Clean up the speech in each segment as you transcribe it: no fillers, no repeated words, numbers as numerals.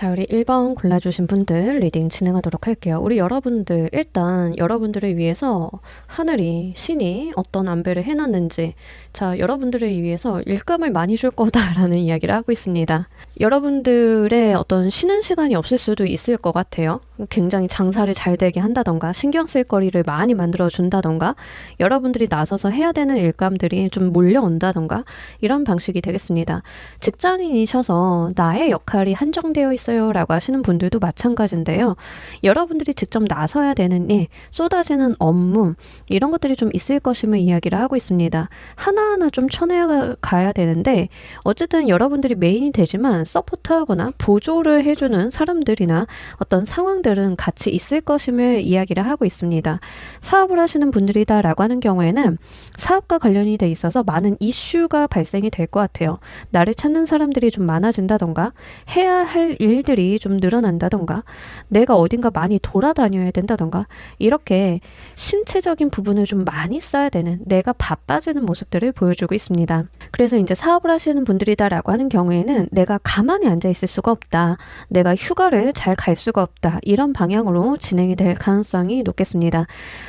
자, 우리 1번 골라주신 분들 리딩 진행하도록 할게요. 우리 여러분들, 일단 여러분들을 위해서 하늘이, 신이 어떤 안배를 해놨는지, 자, 여러분들을 위해서 일감을 많이 줄 거다라는 이야기를 하고 있습니다. 여러분들의 어떤 쉬는 시간이 없을 수도 있을 것 같아요. 굉장히 장사를 잘 되게 한다던가, 신경 쓸 거리를 많이 만들어 준다던가, 여러분들이 나서서 해야 되는 일감들이 좀 몰려온다던가, 이런 방식이 되겠습니다. 직장인이셔서 나의 역할이 한정되어 있어요 라고 하시는 분들도 마찬가지인데요. 여러분들이 직접 나서야 되는 일, 쏟아지는 업무, 이런 것들이 좀 있을 것임을 이야기를 하고 있습니다. 하나하나 좀 쳐내가야 되는데, 어쨌든 여러분들이 메인이 되지만 서포트하거나 보조를 해주는 사람들이나 어떤 상황들은 같이 있을 것임을 이야기를 하고 있습니다. 사업을 하시는 분들이다 라고 하는 경우에는 사업과 관련이 돼 있어서 많은 이슈가 발생이 될 것 같아요. 나를 찾는 사람들이 좀 많아진다던가, 해야 할 일들이 좀 늘어난다던가, 내가 어딘가 많이 돌아다녀야 된다던가, 이렇게 신체적인 부분을 좀 많이 써야 되는, 내가 바빠지는 모습들을 보여주고 있습니다. 그래서 이제 사업을 하시는 분들이다 라고 하는 경우에는 내가 가만히 앉아 있을 수가 없다, 내가 휴가를 잘 갈 수가 없다, 이런 방향으로 진행이 될 가능성이 높겠습니다.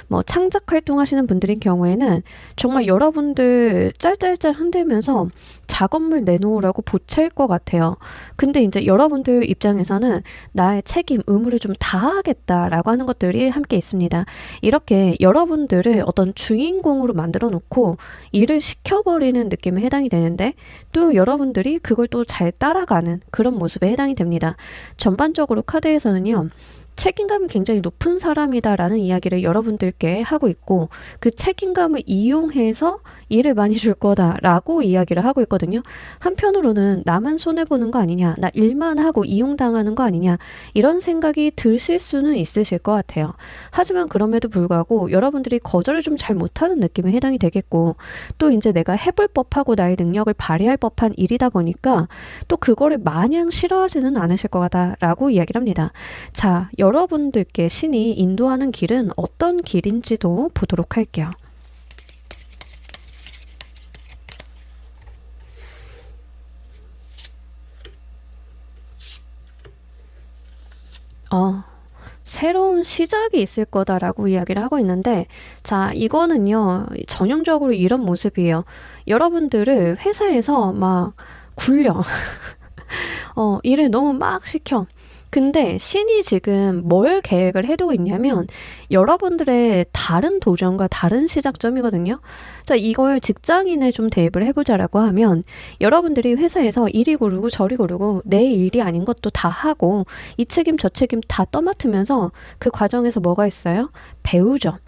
뭐 창작 활동하시는 분들인 경우에는 정말 여러분들 짤짤짤 흔들면서 작업물 내놓으라고 보챌 것 같아요. 근데 이제 여러분들 입장에서는 나의 책임, 의무를 좀 다하겠다라고 하는 것들이 함께 있습니다. 이렇게 여러분들을 어떤 주인공으로 만들어 놓고 일을 시켜버리는 느낌에 해당이 되는데, 또 여러분들이 그걸 또 잘 따라가는 그런 모습에 해당이 됩니다. 전반적으로 카드에서는요, 책임감이 굉장히 높은 사람이다라는 이야기를 여러분들께 하고 있고, 그 책임감을 이용해서 일을 많이 줄 거다라고 이야기를 하고 있거든요. 한편으로는 나만 손해보는 거 아니냐, 나 일만 하고 이용당하는 거 아니냐, 이런 생각이 드실 수는 있으실 것 같아요. 하지만 그럼에도 불구하고 여러분들이 거절을 좀 잘 못하는 느낌에 해당이 되겠고, 또 이제 내가 해볼 법하고 나의 능력을 발휘할 법한 일이다 보니까 또 그거를 마냥 싫어하지는 않으실 것 같다라고 이야기를 합니다. 자, 여러분들께 신이 인도하는 길은 어떤 길인지도 보도록 할게요. 새로운 시작이 있을 거다라고 이야기를 하고 있는데, 자, 이거는요, 전형적으로 이런 모습이에요. 여러분들을 회사에서 막 굴려. 일을 너무 막 시켜. 근데 신이 지금 뭘 계획을 해두고 있냐면 여러분들의 다른 도전과 다른 시작점이거든요. 자, 이걸 직장인에 좀 대입을 해보자라고 하면, 여러분들이 회사에서 이리 구르고 저리 구르고 내 일이 아닌 것도 다 하고 이 책임 저 책임 다 떠맡으면서 그 과정에서 뭐가 있어요? 배우죠.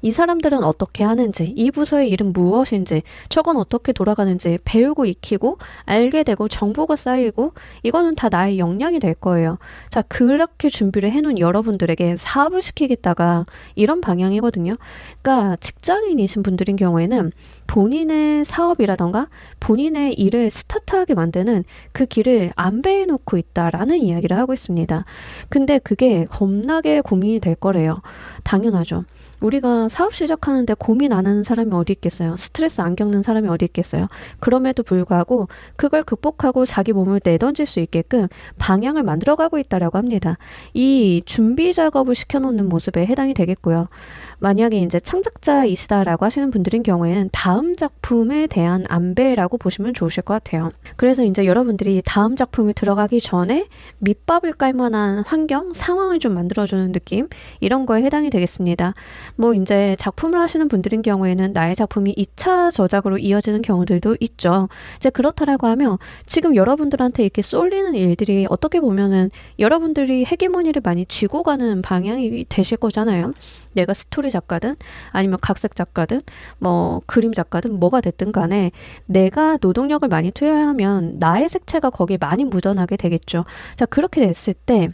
이 사람들은 어떻게 하는지, 이 부서의 일은 무엇인지, 저건 어떻게 돌아가는지 배우고 익히고 알게 되고 정보가 쌓이고, 이거는 다 나의 역량이 될 거예요. 자, 그렇게 준비를 해놓은 여러분들에게 사업을 시키겠다가 이런 방향이거든요. 그러니까 직장인이신 분들인 경우에는 본인의 사업이라던가 본인의 일을 스타트하게 만드는 그 길을 안배해 놓고 있다라는 이야기를 하고 있습니다. 근데 그게 겁나게 고민이 될 거래요. 당연하죠. 우리가 사업 시작하는데 고민 안 하는 사람이 어디 있겠어요? 스트레스 안 겪는 사람이 어디 있겠어요? 그럼에도 불구하고 그걸 극복하고 자기 몸을 내던질 수 있게끔 방향을 만들어가고 있다라고 합니다. 이 준비 작업을 시켜놓는 모습에 해당이 되겠고요. 만약에 이제 창작자이시다라고 하시는 분들인 경우에는 다음 작품에 대한 안배라고 보시면 좋으실 것 같아요. 그래서 이제 여러분들이 다음 작품에 들어가기 전에 밑밥을 깔 만한 환경, 상황을 좀 만들어주는 느낌, 이런 거에 해당이 되겠습니다. 뭐 이제 작품을 하시는 분들인 경우에는 나의 작품이 2차 저작으로 이어지는 경우들도 있죠. 이제 그렇다라고 하면 지금 여러분들한테 이렇게 쏠리는 일들이 어떻게 보면은 여러분들이 헤게모니를 많이 쥐고 가는 방향이 되실 거잖아요. 내가 스토리 작가든 아니면 각색 작가든 뭐 그림 작가든 뭐가 됐든 간에 내가 노동력을 많이 투여하면 나의 색채가 거기에 많이 묻어나게 되겠죠. 자, 그렇게 됐을 때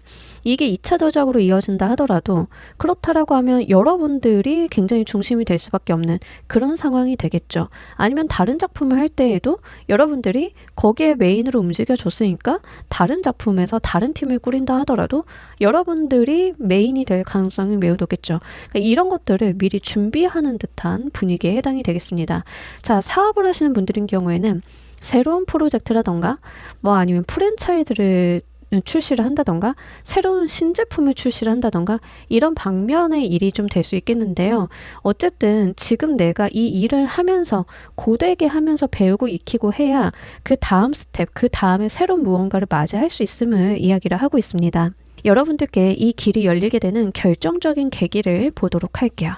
이게 2차 저작으로 이어진다 하더라도, 그렇다라고 하면 여러분들이 굉장히 중심이 될 수밖에 없는 그런 상황이 되겠죠. 아니면 다른 작품을 할 때에도 여러분들이 거기에 메인으로 움직여줬으니까 다른 작품에서 다른 팀을 꾸린다 하더라도 여러분들이 메인이 될 가능성이 매우 높겠죠. 그러니까 이런 것들을 미리 준비하는 듯한 분위기에 해당이 되겠습니다. 자, 사업을 하시는 분들인 경우에는 새로운 프로젝트라던가 뭐 아니면 프랜차이즈를 출시를 한다던가 새로운 신제품을 출시를 한다던가 이런 방면의 일이 좀 될 수 있겠는데요. 어쨌든 지금 내가 이 일을 하면서 고되게 하면서 배우고 익히고 해야 그 다음 스텝, 그 다음에 새로운 무언가를 맞이할 수 있음을 이야기를 하고 있습니다. 여러분들께 이 길이 열리게 되는 결정적인 계기를 보도록 할게요.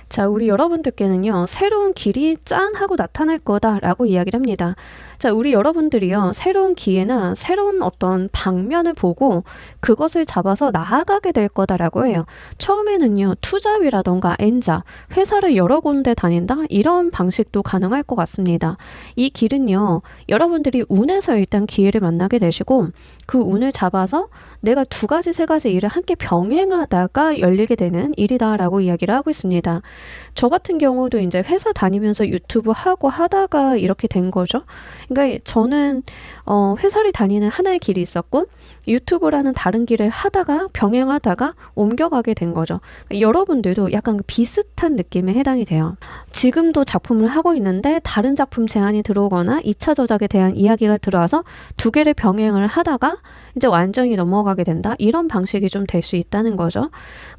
자, 우리 여러분들께는요, 새로운 길이 짠 하고 나타날 거다라고 이야기를 합니다. 자, 우리 여러분들이요, 새로운 기회나 새로운 어떤 방면을 보고 그것을 잡아서 나아가게 될 거다라고 해요. 처음에는요, 투잡이라던가 N자, 회사를 여러 군데 다닌다? 이런 방식도 가능할 것 같습니다. 이 길은요, 여러분들이 운에서 일단 기회를 만나게 되시고 그 운을 잡아서 내가 두 가지, 세 가지 일을 함께 병행하다가 열리게 되는 일이다라고 이야기를 하고 있습니다. 저 같은 경우도 이제 회사 다니면서 유튜브 하고 하다가 이렇게 된 거죠. 그러니까 저는 회사를 다니는 하나의 길이 있었고 유튜브라는 다른 길을 하다가 병행하다가 옮겨가게 된 거죠. 그러니까 여러분들도 약간 비슷한 느낌에 해당이 돼요. 지금도 작품을 하고 있는데 다른 작품 제안이 들어오거나 2차 저작에 대한 이야기가 들어와서 두 개를 병행을 하다가 이제 완전히 넘어가게 된다. 이런 방식이 좀 될 수 있다는 거죠.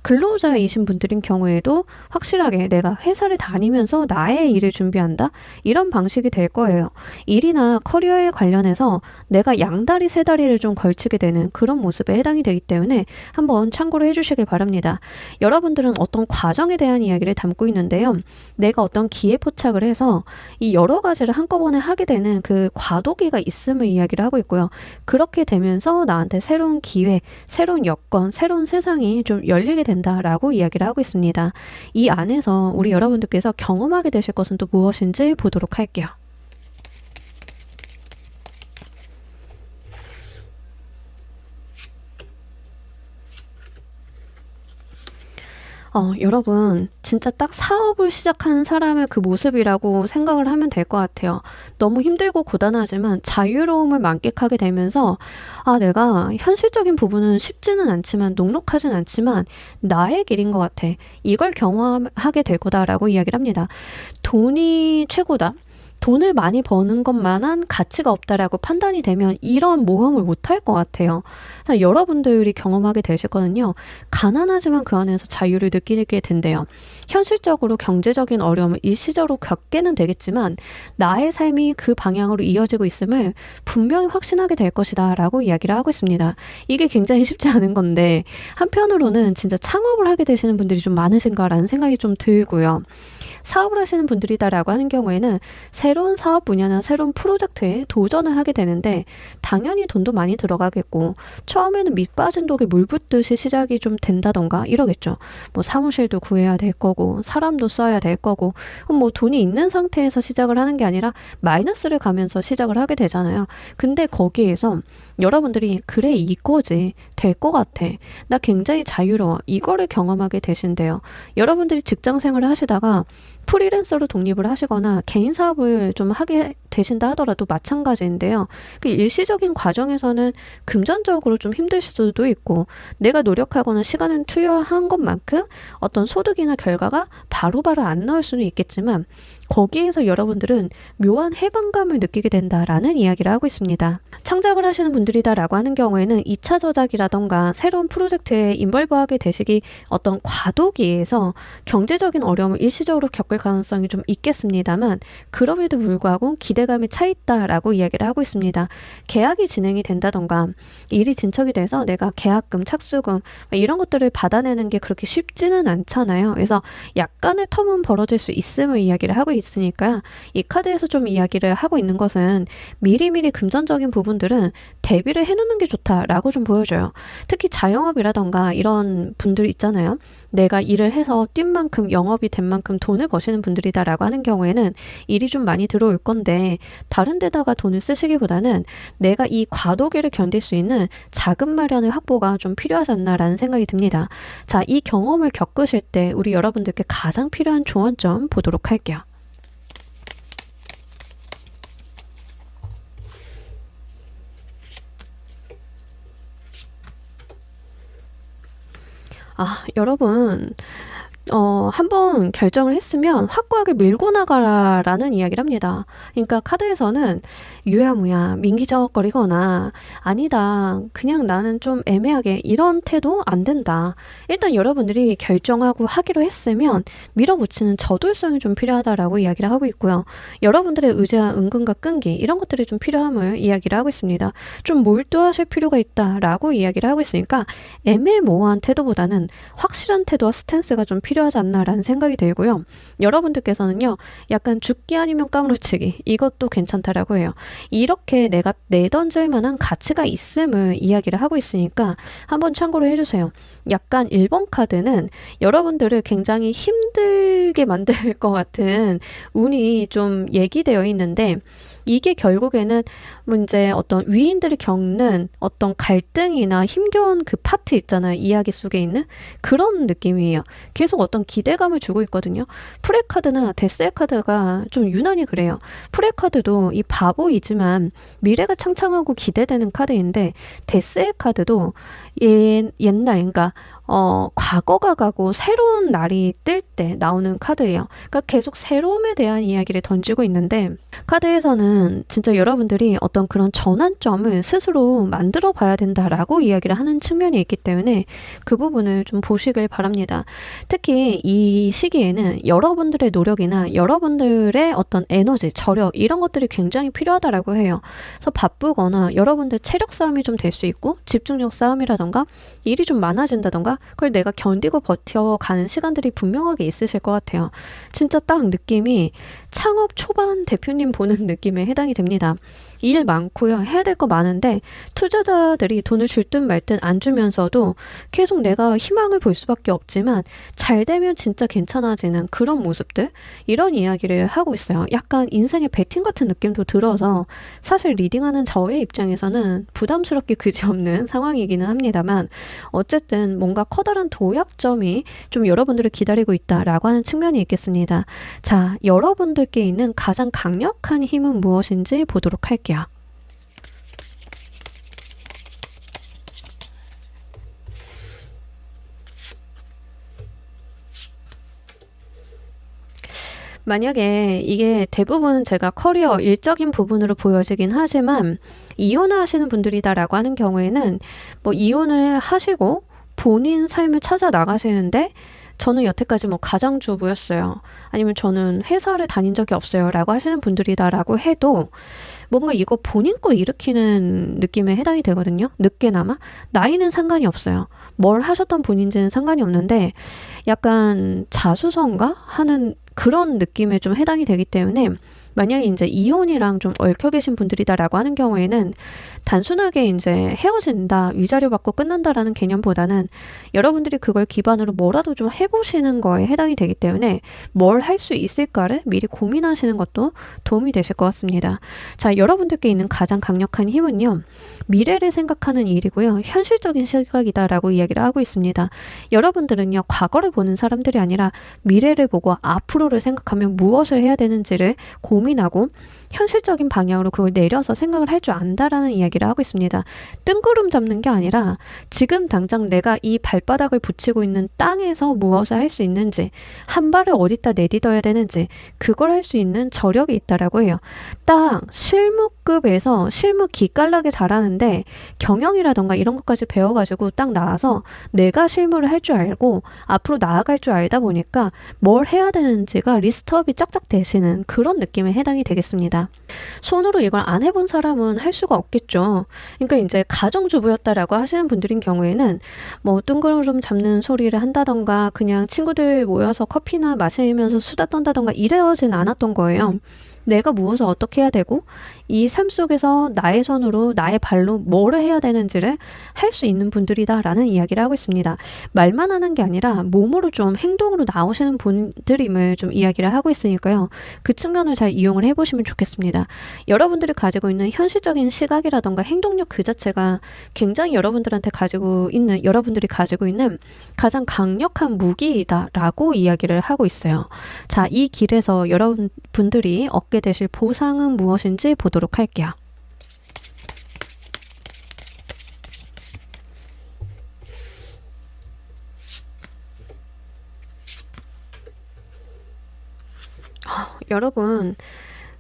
근로자이신 분들인 경우에도 확실하게 내가 회사를 다니면서 나의 일을 준비한다. 이런 방식이 될 거예요. 일이나 커리어에 관련해서 내가 양다리 세 다리를 좀 걸치게 되는 그런 모습에 해당이 되기 때문에 한번 참고로 해주시길 바랍니다. 여러분들은 어떤 과정에 대한 이야기를 담고 있는데요. 내가 어떤 기회 포착을 해서 이 여러 가지를 한꺼번에 하게 되는 그 과도기가 있음을 이야기를 하고 있고요. 그렇게 되면서 나한테 새로운 기회, 새로운 여건, 새로운 세상이 좀 열리게 된다라고 이야기를 하고 있습니다. 이 안에서 우리 여러분들께서 경험하게 되실 것은 또 무엇인지 보도록 할게요. 여러분, 진짜 딱 사업을 시작하는 사람의 그 모습이라고 생각을 하면 될 것 같아요. 너무 힘들고 고단하지만 자유로움을 만끽하게 되면서, 내가 현실적인 부분은 쉽지는 않지만, 녹록하진 않지만, 나의 길인 것 같아. 이걸 경험하게 될 거다라고 이야기를 합니다. 돈이 최고다. 돈을 많이 버는 것만한 가치가 없다라고 판단이 되면 이런 모험을 못할 것 같아요. 여러분들이 경험하게 되실 거는요. 가난하지만 그 안에서 자유를 느끼게 된대요. 현실적으로 경제적인 어려움을 일시적으로 겪게는 되겠지만 나의 삶이 그 방향으로 이어지고 있음을 분명히 확신하게 될 것이다 라고 이야기를 하고 있습니다. 이게 굉장히 쉽지 않은 건데 한편으로는 진짜 창업을 하게 되시는 분들이 좀 많으신가라는 생각이 좀 들고요. 사업을 하시는 분들이다라고 하는 경우에는 새로운 사업 분야나 새로운 프로젝트에 도전을 하게 되는데 당연히 돈도 많이 들어가겠고 처음에는 밑 빠진 독에 물 붓듯이 시작이 좀 된다던가 이러겠죠. 뭐 사무실도 구해야 될 거고 사람도 써야 될 거고 뭐 돈이 있는 상태에서 시작을 하는 게 아니라 마이너스를 가면서 시작을 하게 되잖아요. 근데 거기에서 여러분들이 그래 이거지 될 것 같아. 나 굉장히 자유로워. 이거를 경험하게 되신대요. 여러분들이 직장 생활을 하시다가 프리랜서로 독립을 하시거나 개인 사업을 좀 하게 되신다 하더라도 마찬가지인데요. 그 일시적인 과정에서는 금전적으로 좀 힘드실 수도 있고 내가 노력하거나 시간을 투여한 것만큼 어떤 소득이나 결과가 바로바로 안 나올 수는 있겠지만 거기에서 여러분들은 묘한 해방감을 느끼게 된다라는 이야기를 하고 있습니다. 창작을 하시는 분들이다라고 하는 경우에는 2차 저작이라던가 새로운 프로젝트에 인벌브하게 되시기 어떤 과도기에서 경제적인 어려움을 일시적으로 겪을 가능성이 좀 있겠습니다만 그럼에도 불구하고 기대감이 차 있다라고 이야기를 하고 있습니다. 계약이 진행이 된다던가 일이 진척이 돼서 내가 계약금, 착수금 이런 것들을 받아내는 게 그렇게 쉽지는 않잖아요. 그래서 약간의 텀은 벌어질 수 있음을 이야기를 하고 있으니까 이 카드에서 좀 이야기를 하고 있는 것은 미리미리 금전적인 부분들은 대비를 해놓는 게 좋다라고 좀 보여줘요. 특히 자영업이라던가 이런 분들 있잖아요. 내가 일을 해서 뛴 만큼 영업이 된 만큼 돈을 버시는 분들이다라고 하는 경우에는 일이 좀 많이 들어올 건데 다른 데다가 돈을 쓰시기보다는 내가 이 과도기를 견딜 수 있는 자금 마련의 확보가 좀 필요하지 않나라는 생각이 듭니다. 자, 이 경험을 겪으실 때 우리 여러분들께 가장 필요한 조언 좀 보도록 할게요. 여러분 한번 결정을 했으면 확고하게 밀고 나가라라는 이야기를 합니다. 그러니까 카드에서는 유야무야 민기적거리거나 아니다 그냥 나는 좀 애매하게 이런 태도 안 된다. 일단 여러분들이 결정하고 하기로 했으면 밀어붙이는 저돌성이 좀 필요하다라고 이야기를 하고 있고요. 여러분들의 의지와 은근과 끈기 이런 것들이 좀 필요함을 이야기를 하고 있습니다. 좀 몰두하실 필요가 있다라고 이야기를 하고 있으니까 애매모호한 태도보다는 확실한 태도와 스탠스가 좀 필요하지 않나라는 생각이 들고요. 여러분들께서는요. 약간 죽기 아니면 까무러치기 이것도 괜찮다라고 해요. 이렇게 내가 내던질 만한 가치가 있음을 이야기를 하고 있으니까 한번 참고로 해주세요. 약간 1번 카드는 여러분들을 굉장히 힘들게 만들 것 같은 운이 좀 얘기되어 있는데 이게 결국에는 문제 어떤 위인들이 겪는 어떤 갈등이나 힘겨운 그 파트 있잖아요. 이야기 속에 있는 그런 느낌이에요. 계속 어떤 기대감을 주고 있거든요. 프레 카드나 데스의 카드가 좀 유난히 그래요. 프레 카드도 이 바보이지만 미래가 창창하고 기대되는 카드인데 데스의 카드도 옛날 그러니까 과거가 가고 새로운 날이 뜰 때 나오는 카드예요. 그러니까 계속 새로움에 대한 이야기를 던지고 있는데 카드에서는 진짜 여러분들이 어떤 그런 전환점을 스스로 만들어 봐야 된다라고 이야기를 하는 측면이 있기 때문에 그 부분을 좀 보시길 바랍니다. 특히 이 시기에는 여러분들의 노력이나 여러분들의 어떤 에너지, 저력 이런 것들이 굉장히 필요하다라고 해요. 그래서 바쁘거나 여러분들 체력 싸움이 좀 될 수 있고 집중력 싸움이라던가 일이 좀 많아진다던가 그걸 내가 견디고 버텨가는 시간들이 분명하게 있으실 것 같아요. 진짜 딱 느낌이 창업 초반 대표님 보는 느낌에 해당이 됩니다. 일 많고요. 해야 될 거 많은데 투자자들이 돈을 줄 듯 말 듯 안 주면서도 계속 내가 희망을 볼 수밖에 없지만 잘 되면 진짜 괜찮아지는 그런 모습들 이런 이야기를 하고 있어요. 약간 인생의 배팅 같은 느낌도 들어서 사실 리딩하는 저의 입장에서는 부담스럽게 그지없는 상황이기는 합니다만 어쨌든 뭔가 커다란 도약점이 좀 여러분들을 기다리고 있다라고 하는 측면이 있겠습니다. 자, 여러분들께 있는 가장 강력한 힘은 무엇인지 보도록 할게요. 만약에 이게 대부분 제가 커리어 일적인 부분으로 보여지긴 하지만 이혼을 하시는 분들이다라고 하는 경우에는 뭐 이혼을 하시고 본인 삶을 찾아 나가시는데 저는 여태까지 뭐 가장주부였어요. 아니면 저는 회사를 다닌 적이 없어요. 라고 하시는 분들이다라고 해도 뭔가 이거 본인 거 일으키는 느낌에 해당이 되거든요. 늦게나마. 나이는 상관이 없어요. 뭘 하셨던 분인지는 상관이 없는데 약간 자수성가 하는 그런 느낌에 좀 해당이 되기 때문에 만약에 이제 이혼이랑 좀 얽혀 계신 분들이다라고 하는 경우에는 단순하게 이제 헤어진다, 위자료 받고 끝난다라는 개념보다는 여러분들이 그걸 기반으로 뭐라도 좀 해보시는 거에 해당이 되기 때문에 뭘 할 수 있을까를 미리 고민하시는 것도 도움이 되실 것 같습니다. 자, 여러분들께 있는 가장 강력한 힘은요. 미래를 생각하는 일이고요. 현실적인 시각이다라고 이야기를 하고 있습니다. 여러분들은요. 과거를 보는 사람들이 아니라 미래를 보고 앞으로를 생각하면 무엇을 해야 되는지를 고민하고 현실적인 방향으로 그걸 내려서 생각을 할 줄 안다라는 이야기를 하고 있습니다. 뜬구름 잡는 게 아니라 지금 당장 내가 이 발바닥을 붙이고 있는 땅에서 무엇을 할 수 있는지 한 발을 어디다 내딛어야 되는지 그걸 할 수 있는 저력이 있다라고 해요. 딱 실무급에서 실무 기깔나게 잘하는데 경영이라던가 이런 것까지 배워가지고 딱 나와서 내가 실무를 할 줄 알고 앞으로 나아갈 줄 알다 보니까 뭘 해야 되는지가 리스트업이 짝짝 되시는 그런 느낌에 해당이 되겠습니다. 손으로 이걸 안 해본 사람은 할 수가 없겠죠. 그러니까 이제 가정주부였다라고 하시는 분들인 경우에는 뭐 뜬구름 잡는 소리를 한다던가 그냥 친구들 모여서 커피나 마시면서 수다 떤다던가 이래오진 않았던 거예요. 내가 무엇을 어떻게 해야 되고 이 삶 속에서 나의 손으로 나의 발로 뭐를 해야 되는지를 할 수 있는 분들이다라는 이야기를 하고 있습니다. 말만 하는 게 아니라 몸으로 좀 행동으로 나오시는 분들임을 좀 이야기를 하고 있으니까요. 그 측면을 잘 이용을 해보시면 좋겠습니다. 여러분들이 가지고 있는 현실적인 시각이라던가 행동력 그 자체가 굉장히 여러분들이 가지고 있는 가장 강력한 무기이다라고 이야기를 하고 있어요. 자, 이 길에서 여러분들이 얻게 되실 보상은 무엇인지 보도록 할게요. 여러분,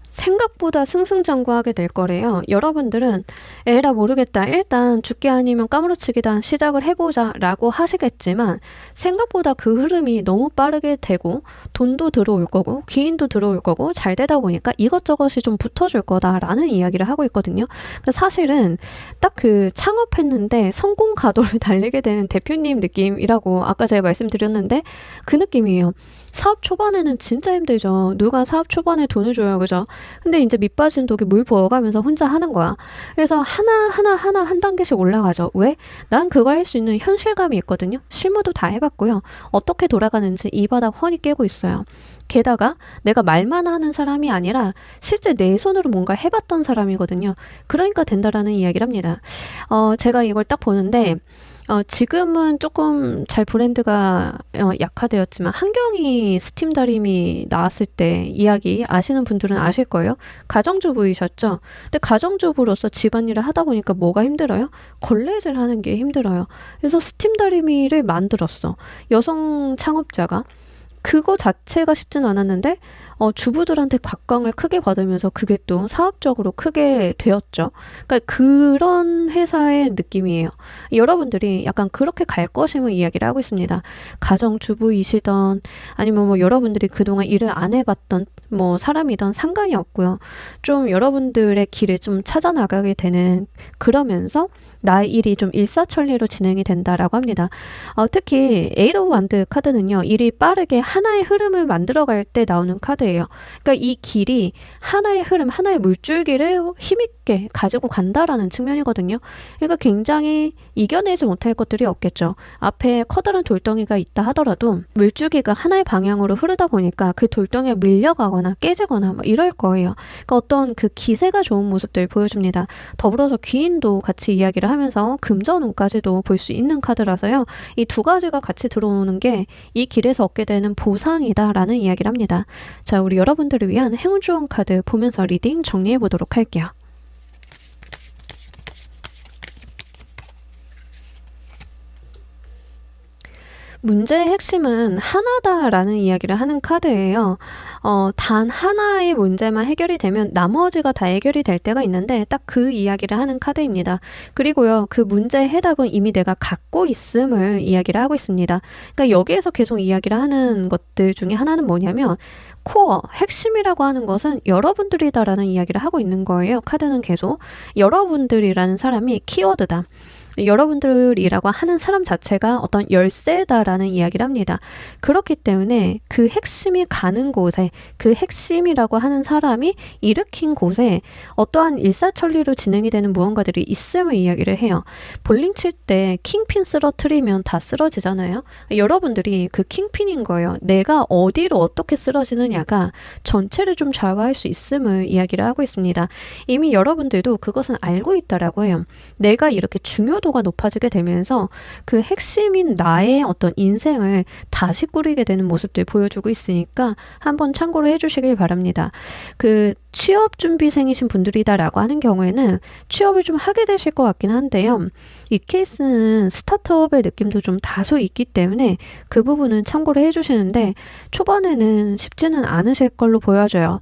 생각보다 승승장구하게 될 거래요. 여러분들은 에라 모르겠다. 일단 죽기 아니면 까무러치기다. 시작을 해보자 라고 하시겠지만 생각보다 그 흐름이 너무 빠르게 되고 돈도 들어올 거고 귀인도 들어올 거고 잘 되다 보니까 이것저것이 좀 붙어줄 거다라는 이야기를 하고 있거든요. 사실은 딱 그 창업했는데 성공 가도를 달리게 되는 대표님 느낌이라고 아까 제가 말씀드렸는데 그 느낌이에요. 사업 초반에는 진짜 힘들죠. 누가 사업 초반에 돈을 줘요, 그죠? 근데 이제 밑 빠진 독에 물 부어가면서 혼자 하는 거야. 그래서 하나 한 단계씩 올라가죠. 왜? 난 그걸 할 수 있는 현실감이 있거든요. 실무도 다 해봤고요. 어떻게 돌아가는지 이 바닥 훤히 깨고 있어요. 게다가 내가 말만 하는 사람이 아니라 실제 내 손으로 뭔가 해봤던 사람이거든요. 그러니까 된다라는 이야기를 합니다. 제가 이걸 딱 보는데 지금은 조금 잘 브랜드가 약화되었지만 한경이 스팀 다리미 나왔을 때 이야기 아시는 분들은 아실 거예요. 가정주부이셨죠. 근데 가정주부로서 집안일을 하다 보니까 뭐가 힘들어요? 걸레질 하는 게 힘들어요. 그래서 스팀 다리미를 만들었어. 여성 창업자가. 그거 자체가 쉽진 않았는데 주부들한테 각광을 크게 받으면서 그게 또 사업적으로 크게 되었죠. 그러니까 그런 회사의 느낌이에요. 여러분들이 약간 그렇게 갈 것임을 이야기를 하고 있습니다. 가정주부이시던 아니면 뭐 여러분들이 그동안 일을 안 해봤던 뭐 사람이던 상관이 없고요. 좀 여러분들의 길을 좀 찾아 나가게 되는 그러면서 나의 일이 좀 일사천리로 진행이 된다라고 합니다. 특히 에이드 오브 완드 카드는요. 일이 빠르게 하나의 흐름을 만들어갈 때 나오는 카드예요. 그러니까 이 길이 하나의 흐름, 하나의 물줄기를 힘있게 가지고 간다라는 측면이거든요. 그러니까 굉장히 이겨내지 못할 것들이 없겠죠. 앞에 커다란 돌덩이가 있다 하더라도 물줄기가 하나의 방향으로 흐르다 보니까 그 돌덩이에 밀려가거나 깨지거나 뭐 이럴 거예요. 그러니까 어떤 그 기세가 좋은 모습들 보여줍니다. 더불어서 귀인도 같이 이야기를 하면서 금전운까지도 볼 수 있는 카드라서요. 이 두 가지가 같이 들어오는 게 이 길에서 얻게 되는 보상이다라는 이야기를 합니다. 자, 우리 여러분들을 위한 행운 좋은 카드 보면서 리딩 정리해 보도록 할게요. 문제의 핵심은 하나다라는 이야기를 하는 카드예요. 단 하나의 문제만 해결이 되면 나머지가 다 해결이 될 때가 있는데 딱 그 이야기를 하는 카드입니다. 그리고요, 그 문제의 해답은 이미 내가 갖고 있음을 이야기를 하고 있습니다. 그러니까 여기에서 계속 이야기를 하는 것들 중에 하나는 뭐냐면 코어, 핵심이라고 하는 것은 여러분들이다라는 이야기를 하고 있는 거예요. 카드는 계속 여러분들이라는 사람이 키워드다. 여러분들이라고 하는 사람 자체가 어떤 열쇠다라는 이야기를 합니다. 그렇기 때문에 그 핵심이 가는 곳에 그 핵심이라고 하는 사람이 일으킨 곳에 어떠한 일사천리로 진행이 되는 무언가들이 있음을 이야기를 해요. 볼링 칠 때 킹핀 쓰러뜨리면 다 쓰러지잖아요. 여러분들이 그 킹핀인 거예요. 내가 어디로 어떻게 쓰러지느냐가 전체를 좀 좌우할 수 있음을 이야기를 하고 있습니다. 이미 여러분들도 그것은 알고 있다라고 해요. 내가 이렇게 중요도가 높아지게 되면서 그 핵심인 나의 어떤 인생을 다시 꾸리게 되는 모습들 보여주고 있으니까 한번 참고를 해주시길 바랍니다. 그 취업준비생이신 분들이다라고 하는 경우에는 취업을 좀 하게 되실 것 같긴 한데요. 이 케이스는 스타트업의 느낌도 좀 다소 있기 때문에 그 부분은 참고를 해주시는데 초반에는 쉽지는 않으실 걸로 보여져요.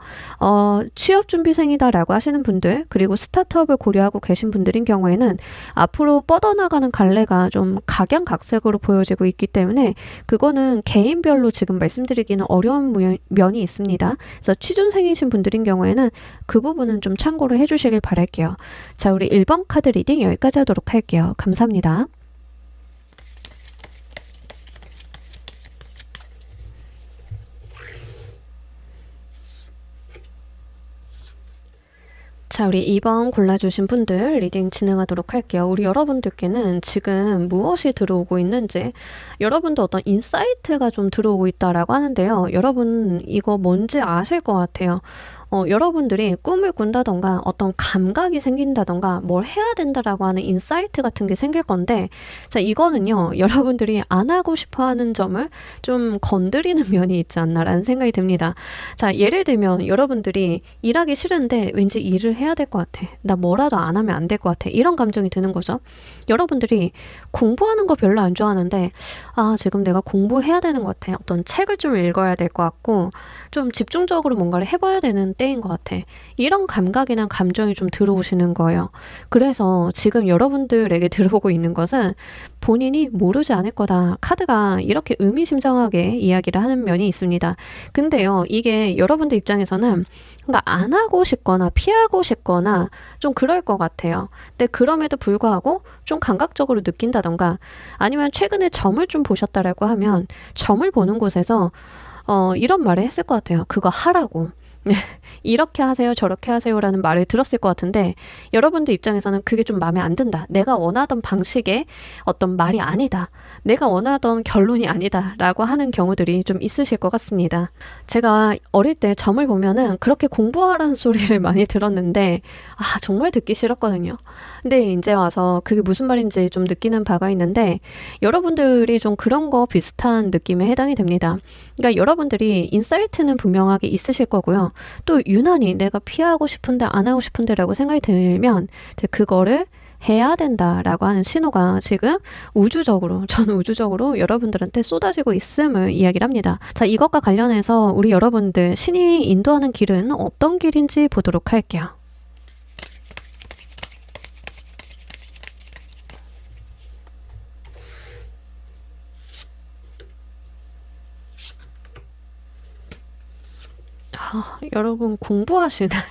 취업준비생이다라고 하시는 분들 그리고 스타트업을 고려하고 계신 분들인 경우에는 앞으로 뻗어나가는 갈래가 좀 각양각색으로 보여지고 있기 때문에 그거는 개인별로 지금 말씀드리기는 어려운 면이 있습니다. 그래서 취준생이신 분들인 경우에는 그 부분은 좀 참고를 해주시길 바랄게요. 자, 우리 1번 카드 리딩 여기까지 하도록 할게요. 감사합니다. 자, 우리 2번 골라주신 분들 리딩 진행하도록 할게요. 우리 여러분들께는 지금 무엇이 들어오고 있는지 여러분도 어떤 인사이트가 좀 들어오고 있다라고 하는데요. 여러분 이거 뭔지 아실 것 같아요. 여러분들이 꿈을 꾼다던가 어떤 감각이 생긴다던가 뭘 해야 된다라고 하는 인사이트 같은 게 생길 건데, 자, 이거는요, 여러분들이 안 하고 싶어 하는 점을 좀 건드리는 면이 있지 않나라는 생각이 듭니다. 자, 예를 들면 여러분들이 일하기 싫은데 왠지 일을 해야 될 것 같아. 나 뭐라도 안 하면 안 될 것 같아. 이런 감정이 드는 거죠. 여러분들이 공부하는 거 별로 안 좋아하는데, 아, 지금 내가 공부해야 되는 것 같아. 어떤 책을 좀 읽어야 될 것 같고, 좀 집중적으로 뭔가를 해봐야 되는 때인 것 같아. 이런 감각이나 감정이 좀 들어오시는 거예요. 그래서 지금 여러분들에게 들어오고 있는 것은 본인이 모르지 않을 거다. 카드가 이렇게 의미심장하게 이야기를 하는 면이 있습니다. 근데요, 이게 여러분들 입장에서는 그러니까 안 하고 싶거나 피하고 싶거나 좀 그럴 것 같아요. 근데 그럼에도 불구하고 좀 감각적으로 느낀다던가 아니면 최근에 점을 좀 보셨다라고 하면 점을 보는 곳에서 이런 말을 했을 것 같아요. 그거 하라고. 이렇게 하세요, 저렇게 하세요라는 말을 들었을 것 같은데 여러분들 입장에서는 그게 좀 마음에 안 든다. 내가 원하던 방식의 어떤 말이 아니다. 내가 원하던 결론이 아니다라고 하는 경우들이 좀 있으실 것 같습니다. 제가 어릴 때 점을 보면은 그렇게 공부하라는 소리를 많이 들었는데 정말 듣기 싫었거든요. 근데 이제 와서 그게 무슨 말인지 좀 느끼는 바가 있는데 여러분들이 좀 그런 거 비슷한 느낌에 해당이 됩니다. 그러니까 여러분들이 인사이트는 분명하게 있으실 거고요. 또 유난히 내가 피하고 싶은데 안 하고 싶은데라고 생각이 들면 이제 그거를 해야 된다라고 하는 신호가 지금 저는 우주적으로 여러분들한테 쏟아지고 있음을 이야기를 합니다. 자, 이것과 관련해서 우리 여러분들 신이 인도하는 길은 어떤 길인지 보도록 할게요. 여러분 공부하시나요?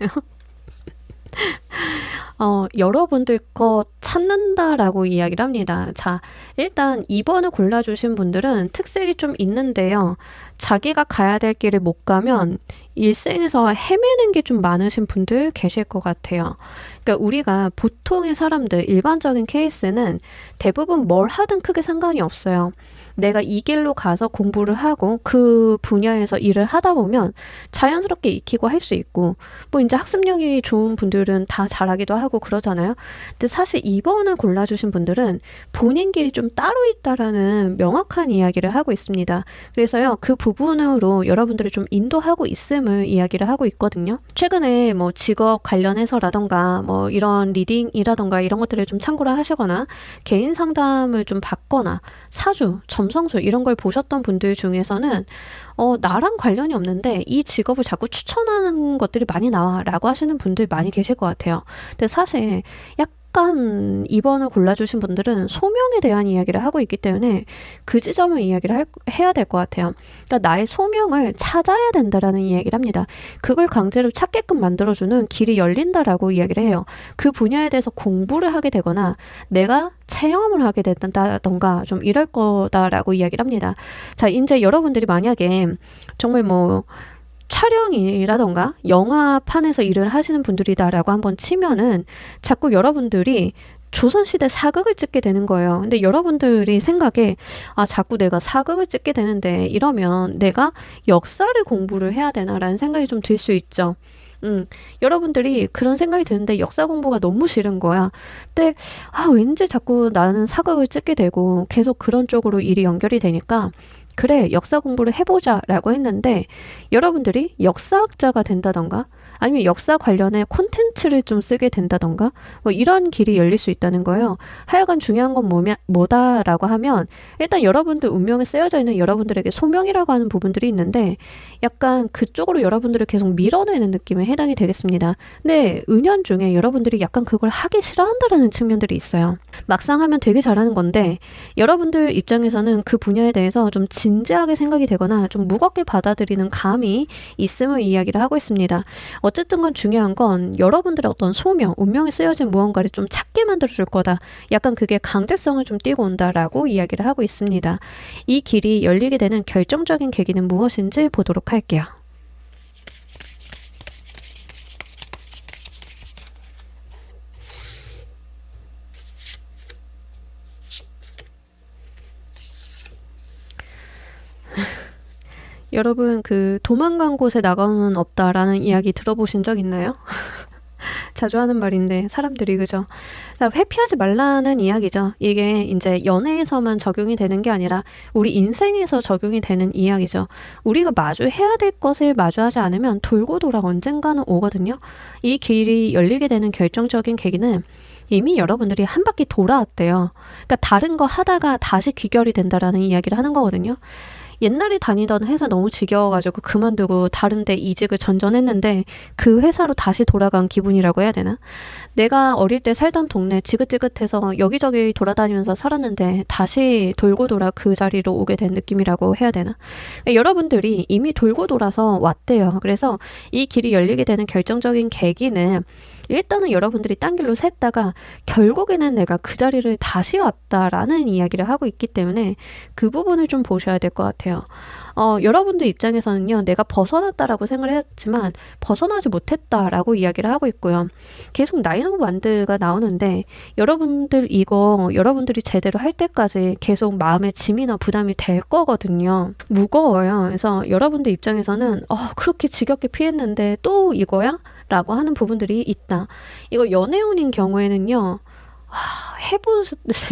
여러분들 거 찾는다라고 이야기를 합니다. 자, 일단 2번을 골라주신 분들은 특색이 좀 있는데요. 자기가 가야 될 길을 못 가면 일생에서 헤매는 게 좀 많으신 분들 계실 것 같아요. 그러니까 우리가 보통의 사람들, 일반적인 케이스는 대부분 뭘 하든 크게 상관이 없어요. 내가 이 길로 가서 공부를 하고 그 분야에서 일을 하다 보면 자연스럽게 익히고 할 수 있고 뭐 이제 학습력이 좋은 분들은 다 잘하기도 하고 그러잖아요. 근데 사실 2번을 골라주신 분들은 본인 길이 좀 따로 있다라는 명확한 이야기를 하고 있습니다. 그래서요, 그 부분으로 여러분들을 좀 인도하고 있음을 이야기를 하고 있거든요. 최근에 뭐 직업 관련해서라던가 뭐 이런 리딩이라던가 이런 것들을 좀 참고를 하시거나 개인 상담을 좀 받거나 사주, 점성술 이런 걸 보셨던 분들 중에서는 나랑 관련이 없는데 이 직업을 자꾸 추천하는 것들이 많이 나와라고 하시는 분들 많이 계실 것 같아요. 근데 사실 약간 2번을 골라주신 분들은 소명에 대한 이야기를 하고 있기 때문에 그 지점을 이야기를 해야 될 것 같아요. 그러니까 나의 소명을 찾아야 된다라는 이야기를 합니다. 그걸 강제로 찾게끔 만들어주는 길이 열린다라고 이야기를 해요. 그 분야에 대해서 공부를 하게 되거나 내가 체험을 하게 된다던가 좀 이럴 거다라고 이야기를 합니다. 자, 이제 여러분들이 만약에 정말 뭐 촬영이라던가 영화판에서 일을 하시는 분들이다라고 한번 치면은 자꾸 여러분들이 조선시대 사극을 찍게 되는 거예요. 근데 여러분들이 생각에 자꾸 내가 사극을 찍게 되는데 이러면 내가 역사를 공부를 해야 되나라는 생각이 좀 들 수 있죠. 여러분들이 그런 생각이 드는데 역사 공부가 너무 싫은 거야. 근데 왠지 자꾸 나는 사극을 찍게 되고 계속 그런 쪽으로 일이 연결이 되니까 그래, 역사 공부를 해보자 라고 했는데 여러분들이 역사학자가 된다던가 아니면 역사 관련의 콘텐츠를 좀 쓰게 된다던가 뭐 이런 길이 열릴 수 있다는 거예요. 하여간 중요한 건 뭐다라고 하면 일단 여러분들 운명에 쓰여져 있는 여러분들에게 소명이라고 하는 부분들이 있는데 약간 그쪽으로 여러분들을 계속 밀어내는 느낌에 해당이 되겠습니다. 근데 은연중에 여러분들이 약간 그걸 하기 싫어한다라는 측면들이 있어요. 막상 하면 되게 잘하는 건데 여러분들 입장에서는 그 분야에 대해서 좀 진지하게 생각이 되거나 좀 무겁게 받아들이는 감이 있음을 이야기를 하고 있습니다. 어쨌든 건 중요한 건 여러분들의 어떤 소명, 운명에 쓰여진 무언가를 좀 찾게 만들어줄 거다. 약간 그게 강제성을 좀 띄고 온다라고 이야기를 하고 있습니다. 이 길이 열리게 되는 결정적인 계기는 무엇인지 보도록 할게요. 여러분, 그 도망간 곳에 낙원은 없다라는 이야기 들어보신 적 있나요? 자주 하는 말인데 사람들이 그죠? 자, 회피하지 말라는 이야기죠. 이게 이제 연애에서만 적용이 되는 게 아니라 우리 인생에서 적용이 되는 이야기죠. 우리가 마주해야 될 것을 마주하지 않으면 돌고 돌아 언젠가는 오거든요. 이 길이 열리게 되는 결정적인 계기는 이미 여러분들이 한 바퀴 돌아왔대요. 그러니까 다른 거 하다가 다시 귀결이 된다라는 이야기를 하는 거거든요. 옛날에 다니던 회사 너무 지겨워가지고 그만두고 다른 데 이직을 전전했는데 그 회사로 다시 돌아간 기분이라고 해야 되나? 내가 어릴 때 살던 동네 지긋지긋해서 여기저기 돌아다니면서 살았는데 다시 돌고 돌아 그 자리로 오게 된 느낌이라고 해야 되나? 그러니까 여러분들이 이미 돌고 돌아서 왔대요. 그래서 이 길이 열리게 되는 결정적인 계기는 일단은 여러분들이 딴 길로 샜다가 결국에는 내가 그 자리를 다시 왔다라는 이야기를 하고 있기 때문에 그 부분을 좀 보셔야 될 것 같아요. 여러분들 입장에서는요, 내가 벗어났다라고 생각을 했지만 벗어나지 못했다라고 이야기를 하고 있고요. 계속 나인 오브 완드가 나오는데 여러분들이 제대로 할 때까지 계속 마음의 짐이나 부담이 될 거거든요. 무거워요. 그래서 여러분들 입장에서는 그렇게 지겹게 피했는데 또 이거야? 라고 하는 부분들이 있다. 이거 연애운인 경우에는요. 해보는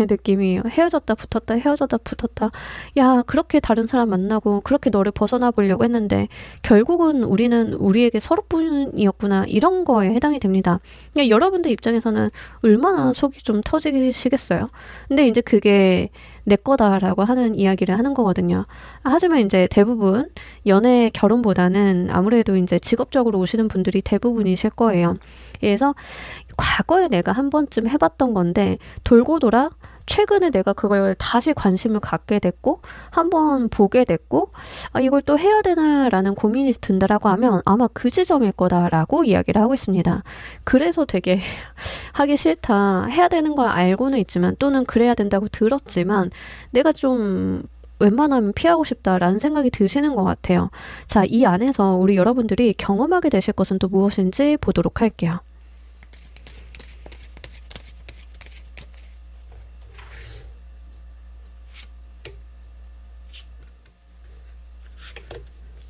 느낌이에요. 헤어졌다 붙었다 헤어졌다 붙었다. 야, 그렇게 다른 사람 만나고 그렇게 너를 벗어나 보려고 했는데 결국은 우리는 우리에게 서로뿐이었구나, 이런 거에 해당이 됩니다. 그러니까 여러분들 입장에서는 얼마나 속이 좀 터지시겠어요. 근데 이제 그게 내 거다라고 하는 이야기를 하는 거거든요. 하지만 이제 대부분 연애 결혼보다는 아무래도 이제 직업적으로 오시는 분들이 대부분이실 거예요. 그래서 과거에 내가 한 번쯤 해봤던 건데 돌고 돌아 최근에 내가 그걸 다시 관심을 갖게 됐고 한번 보게 됐고 이걸 또 해야 되나라는 고민이 든다라고 하면 아마 그 지점일 거다라고 이야기를 하고 있습니다. 그래서 되게 하기 싫다, 해야 되는 걸 알고는 있지만 또는 그래야 된다고 들었지만 내가 좀 웬만하면 피하고 싶다라는 생각이 드시는 것 같아요. 자, 이 안에서 우리 여러분들이 경험하게 되실 것은 또 무엇인지 보도록 할게요.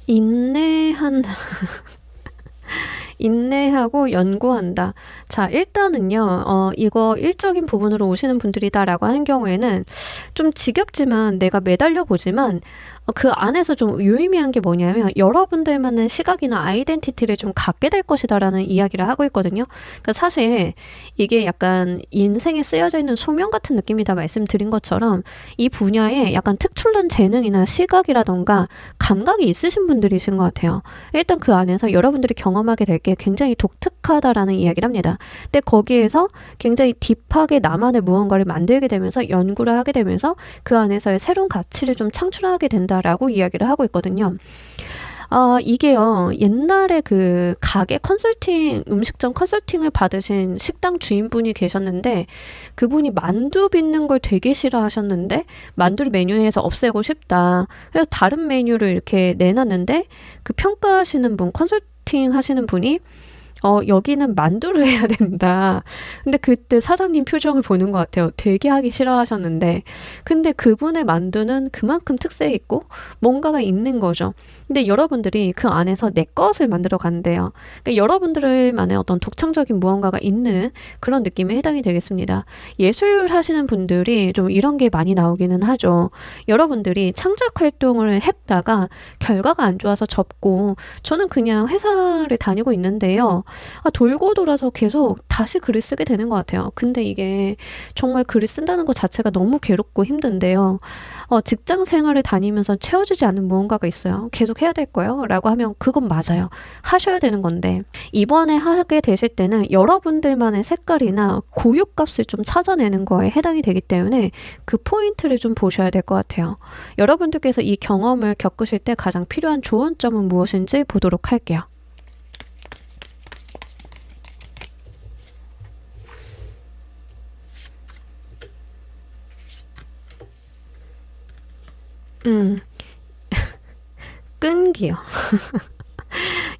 인내한다. 인내하고 연구한다. 자, 일단은요, 이거 일적인 부분으로 오시는 분들이다라고 하는 경우에는 좀 지겹지만 내가 매달려 보지만 그 안에서 좀 유의미한 게 뭐냐면 여러분들만의 시각이나 아이덴티티를 좀 갖게 될 것이다라는 이야기를 하고 있거든요. 그러니까 사실 이게 약간 인생에 쓰여져 있는 소명 같은 느낌이다 말씀드린 것처럼 이 분야에 약간 특출난 재능이나 시각이라던가 감각이 있으신 분들이신 것 같아요. 일단 그 안에서 여러분들이 경험하게 될 게 굉장히 독특하다라는 이야기를 합니다. 근데 거기에서 굉장히 딥하게 나만의 무언가를 만들게 되면서 연구를 하게 되면서 그 안에서의 새로운 가치를 좀 창출하게 된다라고 이야기를 하고 있거든요. 이게요, 옛날에 그 가게 컨설팅, 음식점 컨설팅을 받으신 식당 주인분이 계셨는데 그분이 만두 빚는 걸 되게 싫어하셨는데 만두를 메뉴에서 없애고 싶다. 그래서 다른 메뉴를 이렇게 내놨는데 그 평가하시는 분, 컨설팅 하시는 분이 여기는 만두를 해야 된다. 근데 그때 사장님 표정을 보는 것 같아요. 되게 하기 싫어하셨는데. 근데 그분의 만두는 그만큼 특색 있고 뭔가가 있는 거죠. 근데 여러분들이 그 안에서 내 것을 만들어 간대요. 그러니까 여러분들만의 어떤 독창적인 무언가가 있는 그런 느낌에 해당이 되겠습니다. 예술 하시는 분들이 좀 이런 게 많이 나오기는 하죠. 여러분들이 창작 활동을 했다가 결과가 안 좋아서 접고 저는 그냥 회사를 다니고 있는데요. 돌고 돌아서 계속 다시 글을 쓰게 되는 것 같아요. 근데 이게 정말 글을 쓴다는 것 자체가 너무 괴롭고 힘든데요. 직장 생활을 다니면서 채워지지 않는 무언가가 있어요. 계속 해야 될 거예요? 라고 하면 그건 맞아요. 하셔야 되는 건데 이번에 하게 되실 때는 여러분들만의 색깔이나 고유값을 좀 찾아내는 거에 해당이 되기 때문에 그 포인트를 좀 보셔야 될 것 같아요. 여러분들께서 이 경험을 겪으실 때 가장 필요한 조언점은 무엇인지 보도록 할게요. 끈기요.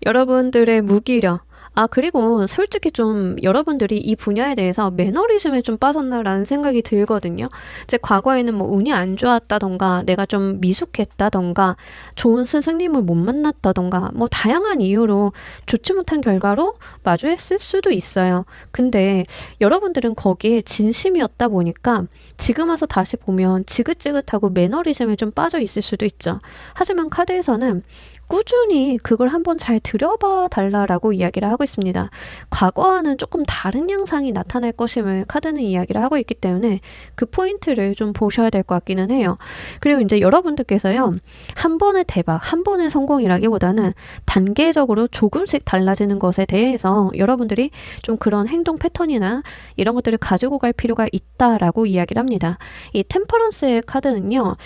여러분들의 무기력, 그리고 솔직히 좀 여러분들이 이 분야에 대해서 매너리즘에 좀 빠졌나라는 생각이 들거든요. 이제 과거에는 뭐 운이 안 좋았다던가 내가 좀 미숙했다던가 좋은 스승님을 못 만났다던가 뭐 다양한 이유로 좋지 못한 결과로 마주했을 수도 있어요. 근데 여러분들은 거기에 진심이었다 보니까 지금 와서 다시 보면 지긋지긋하고 매너리즘에 좀 빠져 있을 수도 있죠. 하지만 카드에서는 꾸준히 그걸 한번 잘 들여봐 달라라고 이야기를 하고 있습니다. 과거와는 조금 다른 양상이 나타날 것임을 카드는 이야기를 하고 있기 때문에 그 포인트를 좀 보셔야 될 것 같기는 해요. 그리고 이제 여러분들께서요, 한 번의 대박, 한 번의 성공이라기보다는 단계적으로 조금씩 달라지는 것에 대해서 여러분들이 좀 그런 행동 패턴이나 이런 것들을 가지고 갈 필요가 있다라고 이야기를 합니다. 이 템퍼런스의 카드는요,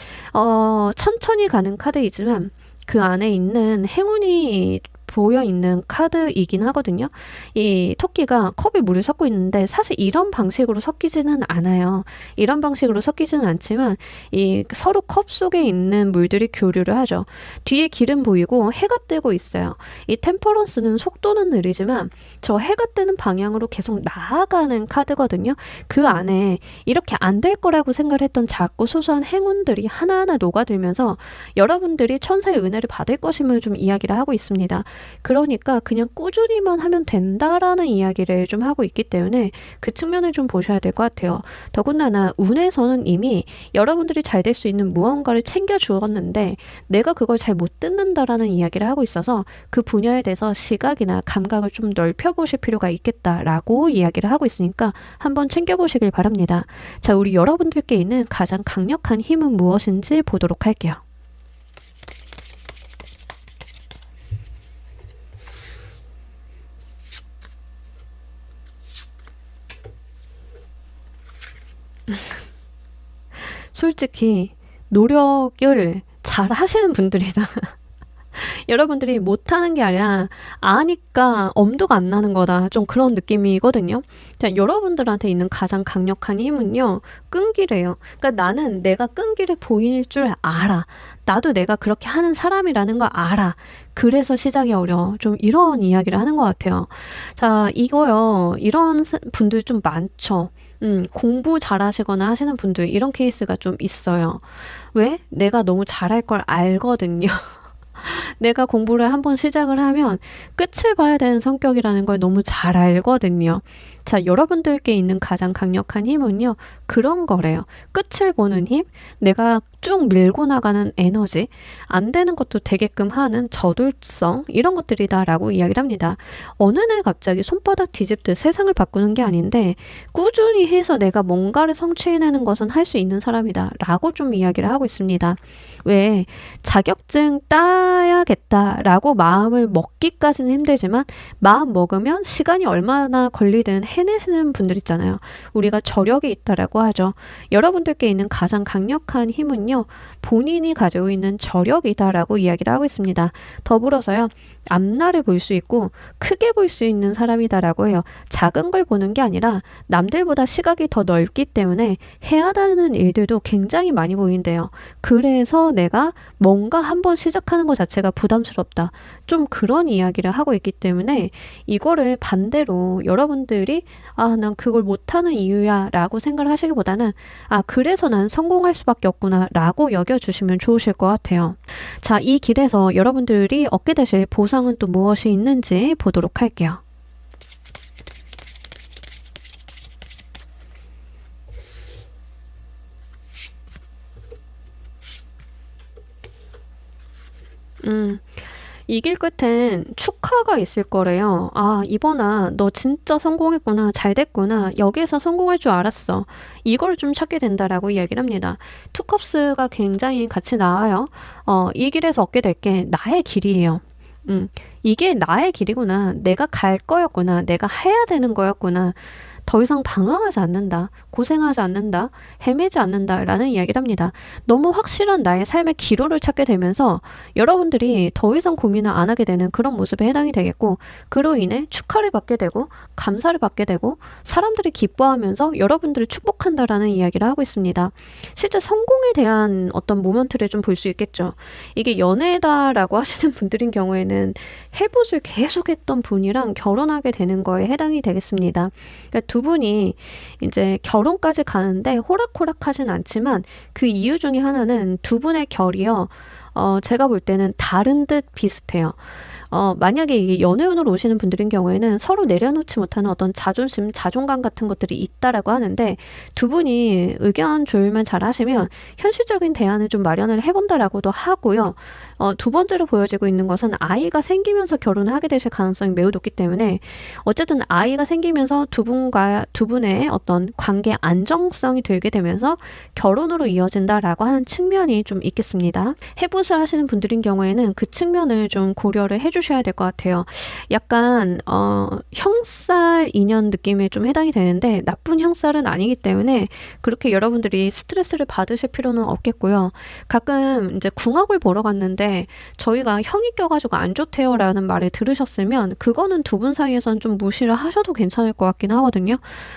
천천히 가는 카드이지만 그 안에 있는 행운이 보여 있는 카드이긴 하거든요. 이 토끼가 컵에 물을 섞고 있는데 사실 이런 방식으로 섞이지는 않아요. 이런 방식으로 섞이지는 않지만 이 서로 컵 속에 있는 물들이 교류를 하죠. 뒤에 길은 보이고 해가 뜨고 있어요. 이 템퍼런스는 속도는 느리지만 저 해가 뜨는 방향으로 계속 나아가는 카드거든요. 그 안에 이렇게 안 될 거라고 생각을 했던 작고 소소한 행운들이 하나하나 녹아들면서 여러분들이 천사의 은혜를 받을 것임을 좀 이야기를 하고 있습니다. 그러니까 그냥 꾸준히만 하면 된다라는 이야기를 좀 하고 있기 때문에 그 측면을 좀 보셔야 될 것 같아요. 더군다나 운에서는 이미 여러분들이 잘 될 수 있는 무언가를 챙겨 주었는데 내가 그걸 잘 못 듣는다라는 이야기를 하고 있어서 그 분야에 대해서 시각이나 감각을 좀 넓혀보실 필요가 있겠다라고 이야기를 하고 있으니까 한번 챙겨보시길 바랍니다. 자, 우리 여러분들께 있는 가장 강력한 힘은 무엇인지 보도록 할게요. 솔직히 노력을 잘 하시는 분들이다. 여러분들이 못하는 게 아니라 아니까 엄두가 안 나는 거다. 좀 그런 느낌이거든요. 자, 여러분들한테 있는 가장 강력한 힘은요, 끈기래요. 그러니까 나는 내가 끈기를 보일 줄 알아. 나도 내가 그렇게 하는 사람이라는 걸 알아. 그래서 시작이 어려워. 좀 이런 이야기를 하는 것 같아요. 자, 이거요. 이런 분들 좀 많죠. 공부 잘하시거나 하시는 분들 이런 케이스가 좀 있어요. 왜? 내가 너무 잘할 걸 알거든요. 내가 공부를 한번 시작을 하면 끝을 봐야 되는 성격이라는 걸 너무 잘 알거든요. 자, 여러분들께 있는 가장 강력한 힘은요, 그런 거래요. 끝을 보는 힘, 내가 쭉 밀고 나가는 에너지, 안 되는 것도 되게끔 하는 저돌성, 이런 것들이다라고 이야기를 합니다. 어느 날 갑자기 손바닥 뒤집듯 세상을 바꾸는 게 아닌데 꾸준히 해서 내가 뭔가를 성취해내는 것은 할 수 있는 사람이다 라고 좀 이야기를 하고 있습니다. 왜? 자격증 따야겠다라고 마음을 먹기까지는 힘들지만 마음 먹으면 시간이 얼마나 걸리든 해내시는 분들 있잖아요. 우리가 저력이 있다라고 하죠. 여러분들께 있는 가장 강력한 힘은요, 본인이 가지고 있는 저력이다라고 이야기를 하고 있습니다. 더불어서요, 앞날을 볼 수 있고 크게 볼 수 있는 사람이다라고 해요. 작은 걸 보는 게 아니라 남들보다 시각이 더 넓기 때문에 해야 되는 일들도 굉장히 많이 보인대요. 그래서 내가 뭔가 한번 시작하는 것 자체가 부담스럽다. 좀 그런 이야기를 하고 있기 때문에 이거를 반대로 여러분들이 난 그걸 못하는 이유야 라고 생각을 하시기보다는 그래서 난 성공할 수밖에 없구나 라고 여겨주시면 좋으실 것 같아요. 자, 이 길에서 여러분들이 얻게 되실 보상은 또 무엇이 있는지 보도록 할게요. 이 길 끝엔 축하가 있을 거래요. 이번아, 너 진짜 성공했구나. 잘 됐구나. 여기에서 성공할 줄 알았어. 이걸 좀 찾게 된다라고 이야기를 합니다. 투컵스가 굉장히 같이 나와요. 이 길에서 얻게 될 게 나의 길이에요. 이게 나의 길이구나. 내가 갈 거였구나. 내가 해야 되는 거였구나. 더 이상 방황하지 않는다, 고생하지 않는다, 헤매지 않는다라는 이야기를 합니다. 너무 확실한 나의 삶의 기로를 찾게 되면서 여러분들이 더 이상 고민을 안 하게 되는 그런 모습에 해당이 되겠고, 그로 인해 축하를 받게 되고 감사를 받게 되고 사람들이 기뻐하면서 여러분들을 축복한다라는 이야기를 하고 있습니다. 실제 성공에 대한 어떤 모멘트를 좀 볼 수 있겠죠. 이게 연애다라고 하시는 분들인 경우에는 해봇을 계속했던 분이랑 결혼하게 되는 거에 해당이 되겠습니다. 그러니까 두 분이 이제 결혼까지 가는데 호락호락하진 않지만 그 이유 중에 하나는 두 분의 결이요. 제가 볼 때는 다른 듯 비슷해요. 만약에 이게 연애운으로 오시는 분들인 경우에는 서로 내려놓지 못하는 어떤 자존심, 자존감 같은 것들이 있다라고 하는데, 두 분이 의견 조율만 잘 하시면 현실적인 대안을 좀 마련을 해본다라고도 하고요. 두 번째로 보여지고 있는 것은 아이가 생기면서 결혼을 하게 되실 가능성이 매우 높기 때문에, 어쨌든 아이가 생기면서 두 분의 어떤 관계 안정성이 들게 되면서 결혼으로 이어진다라고 하는 측면이 좀 있겠습니다. 해봇을 하시는 분들인 경우에는 그 측면을 좀 고려를 해주셔야 될 것 같아요. 약간 형살 인연 느낌에 좀 해당이 되는데, 나쁜 형살은 아니기 때문에 그렇게 여러분들이 스트레스를 받으실 필요는 없겠고요. 가끔 이제 궁합을 보러 갔는데 저희가 형이 껴가지고 안 좋대요 라는 말을 들으셨으면 그거는 두 분 사이에서는 좀 무시를 하셔도 괜찮을 것 같긴 하거든요.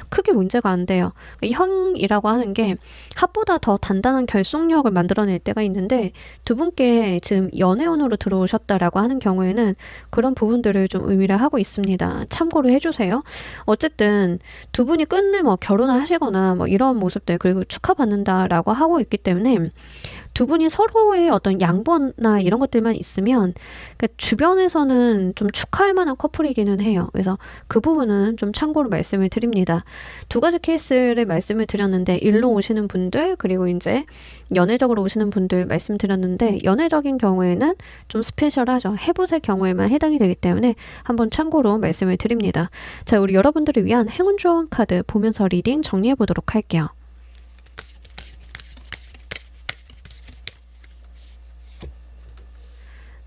크게 문제가 안 돼요. 형이라고 하는 게 합보다 더 단단한 결속력을 만들어낼 때가 있는데, 두 분께 지금 연애운으로 들어오셨다라고 하는 경우에는 그런 부분들을 좀 의미를 하고 있습니다. 참고를 해주세요. 어쨌든 두 분이 끝내 뭐 결혼을 하시거나 뭐 이런 모습들, 그리고 축하받는다라고 하고 있기 때문에 두 분이 서로의 어떤 양보나 이런 것들만 있으면, 그러니까 주변에서는 좀 축하할 만한 커플이기는 해요. 그래서 그 부분은 좀 참고로 말씀을 드립니다. 두 가지 케이스를 말씀을 드렸는데, 일로 오시는 분들 그리고 이제 연애적으로 오시는 분들 말씀드렸는데, 연애적인 경우에는 좀 스페셜하죠. 해봇의 경우에만 해당이 되기 때문에 한번 참고로 말씀을 드립니다. 자, 우리 여러분들을 위한 행운 조언 카드 보면서 리딩 정리해 보도록 할게요.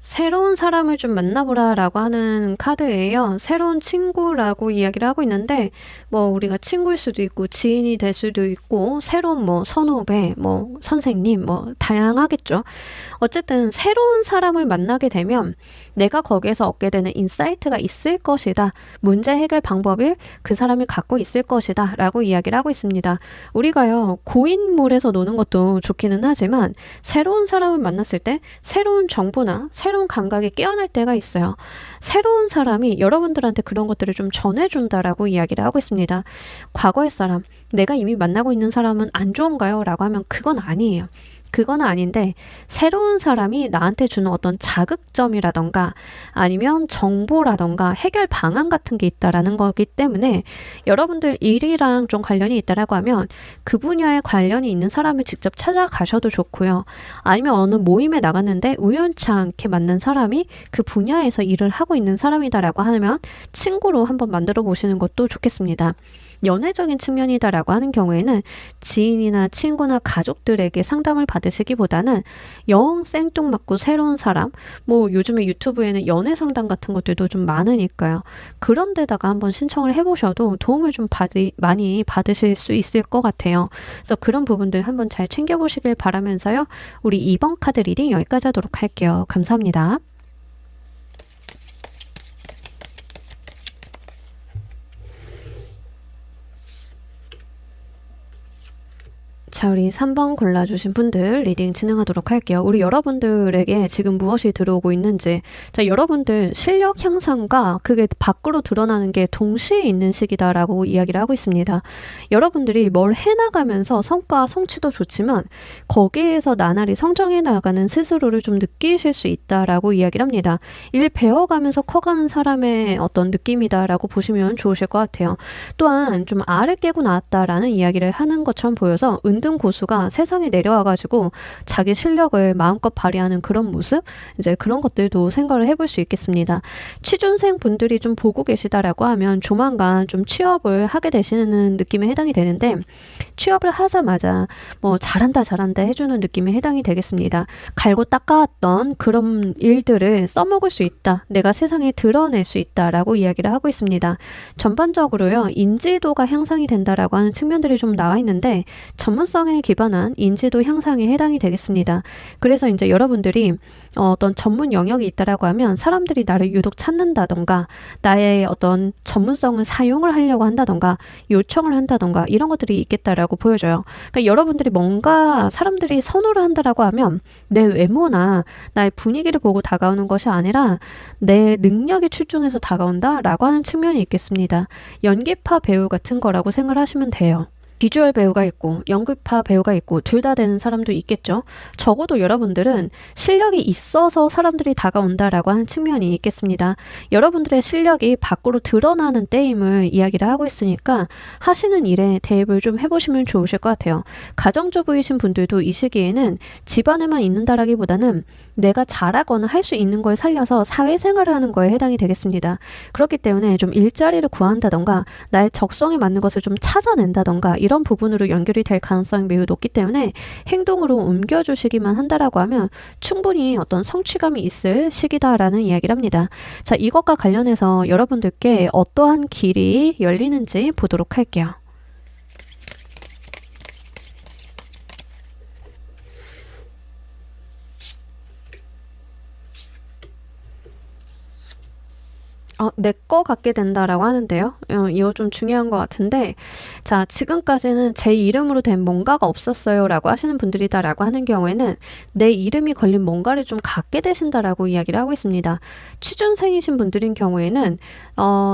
새로운 사람을 좀 만나보라라고 하는 카드예요. 새로운 친구라고 이야기를 하고 있는데, 뭐 우리가 친구일 수도 있고 지인이 될 수도 있고 새로운 뭐 선후배, 뭐 선생님, 뭐 다양하겠죠. 어쨌든 새로운 사람을 만나게 되면 내가 거기에서 얻게 되는 인사이트가 있을 것이다. 문제 해결 방법을 그 사람이 갖고 있을 것이다 라고 이야기를 하고 있습니다. 우리가요, 고인물에서 노는 것도 좋기는 하지만 새로운 사람을 만났을 때 새로운 정보나 새로운 감각이 깨어날 때가 있어요. 새로운 사람이 여러분들한테 그런 것들을 좀 전해준다라고 이야기를 하고 있습니다. 과거의 사람, 내가 이미 만나고 있는 사람은 안 좋은가요? 라고 하면 그건 아니에요. 그건 아닌데, 새로운 사람이 나한테 주는 어떤 자극점이라던가 아니면 정보라던가 해결 방안 같은 게 있다라는 거기 때문에, 여러분들 일이랑 좀 관련이 있다라고 하면 그 분야에 관련이 있는 사람을 직접 찾아가셔도 좋고요. 아니면 어느 모임에 나갔는데 우연치 않게 만난 사람이 그 분야에서 일을 하고 있는 사람이다라고 하면 친구로 한번 만들어 보시는 것도 좋겠습니다. 연애적인 측면이다라고 하는 경우에는 지인이나 친구나 가족들에게 상담을 받으시기보다는 영 생뚱맞고 새로운 사람, 뭐 요즘에 유튜브에는 연애 상담 같은 것들도 좀 많으니까요. 그런 데다가 한번 신청을 해보셔도 도움을 좀 많이 받으실 수 있을 것 같아요. 그래서 그런 부분들 한번 잘 챙겨보시길 바라면서요. 우리 2번 카드 리딩 여기까지 하도록 할게요. 감사합니다. 자, 우리 3번 골라주신 분들 리딩 진행하도록 할게요. 우리 여러분들에게 지금 무엇이 들어오고 있는지, 자, 여러분들 실력 향상과 그게 밖으로 드러나는 게 동시에 있는 시기다라고 이야기를 하고 있습니다. 여러분들이 뭘 해나가면서 성과, 성취도 좋지만 거기에서 나날이 성장해 나가는 스스로를 좀 느끼실 수 있다라고 이야기를 합니다. 일 배워가면서 커가는 사람의 어떤 느낌이다라고 보시면 좋으실 것 같아요. 또한 좀 알을 깨고 나왔다라는 이야기를 하는 것처럼 보여서 모든 고수가 세상에 내려와가지고 자기 실력을 마음껏 발휘하는 그런 모습, 이제 그런 것들도 생각을 해볼 수 있겠습니다. 취준생 분들이 좀 보고 계시다라고 하면 조만간 좀 취업을 하게 되시는 느낌에 해당이 되는데, 취업을 하자마자 뭐 잘한다 해주는 느낌에 해당이 되겠습니다. 갈고 닦아왔던 그런 일들을 써먹을 수 있다, 내가 세상에 드러낼 수 있다라고 이야기를 하고 있습니다. 전반적으로요, 인지도가 향상이 된다라고 하는 측면들이 좀 나와 있는데, 전문성에 기반한 인지도 향상에 해당이 되겠습니다. 그래서 이제 여러분들이 어떤 전문 영역이 있다라고 하면 사람들이 나를 유독 찾는다던가, 나의 어떤 전문성을 사용을 하려고 한다던가, 요청을 한다던가, 이런 것들이 있겠다라고 보여져요. 그러니까 여러분들이 뭔가 사람들이 선호를 한다라고 하면 내 외모나 나의 분위기를 보고 다가오는 것이 아니라 내 능력에 출중해서 다가온다라고 하는 측면이 있겠습니다. 연기파 배우 같은 거라고 생각을 하시면 돼요. 비주얼 배우가 있고 연기파 배우가 있고 둘 다 되는 사람도 있겠죠. 적어도 여러분들은 실력이 있어서 사람들이 다가온다라고 하는 측면이 있겠습니다. 여러분들의 실력이 밖으로 드러나는 때임을 이야기를 하고 있으니까 하시는 일에 대입을 좀 해보시면 좋으실 것 같아요. 가정주부이신 분들도 이 시기에는 집안에만 있는다라기보다는 내가 잘하거나 할 수 있는 걸 살려서 사회생활을 하는 거에 해당이 되겠습니다. 그렇기 때문에 좀 일자리를 구한다던가 나의 적성에 맞는 것을 좀 찾아낸다던가 이런 부분으로 연결이 될 가능성이 매우 높기 때문에 행동으로 옮겨주시기만 한다라고 하면 충분히 어떤 성취감이 있을 시기다라는 이야기를 합니다. 자, 이것과 관련해서 여러분들께 어떠한 길이 열리는지 보도록 할게요. 내 거 같게 된다라고 하는데요. 이거 좀 중요한 것 같은데, 자, 지금까지는 제 이름으로 된 뭔가가 없었어요 라고 하시는 분들이다라고 하는 경우에는 내 이름이 걸린 뭔가를 좀 갖게 되신다라고 이야기를 하고 있습니다. 취준생이신 분들인 경우에는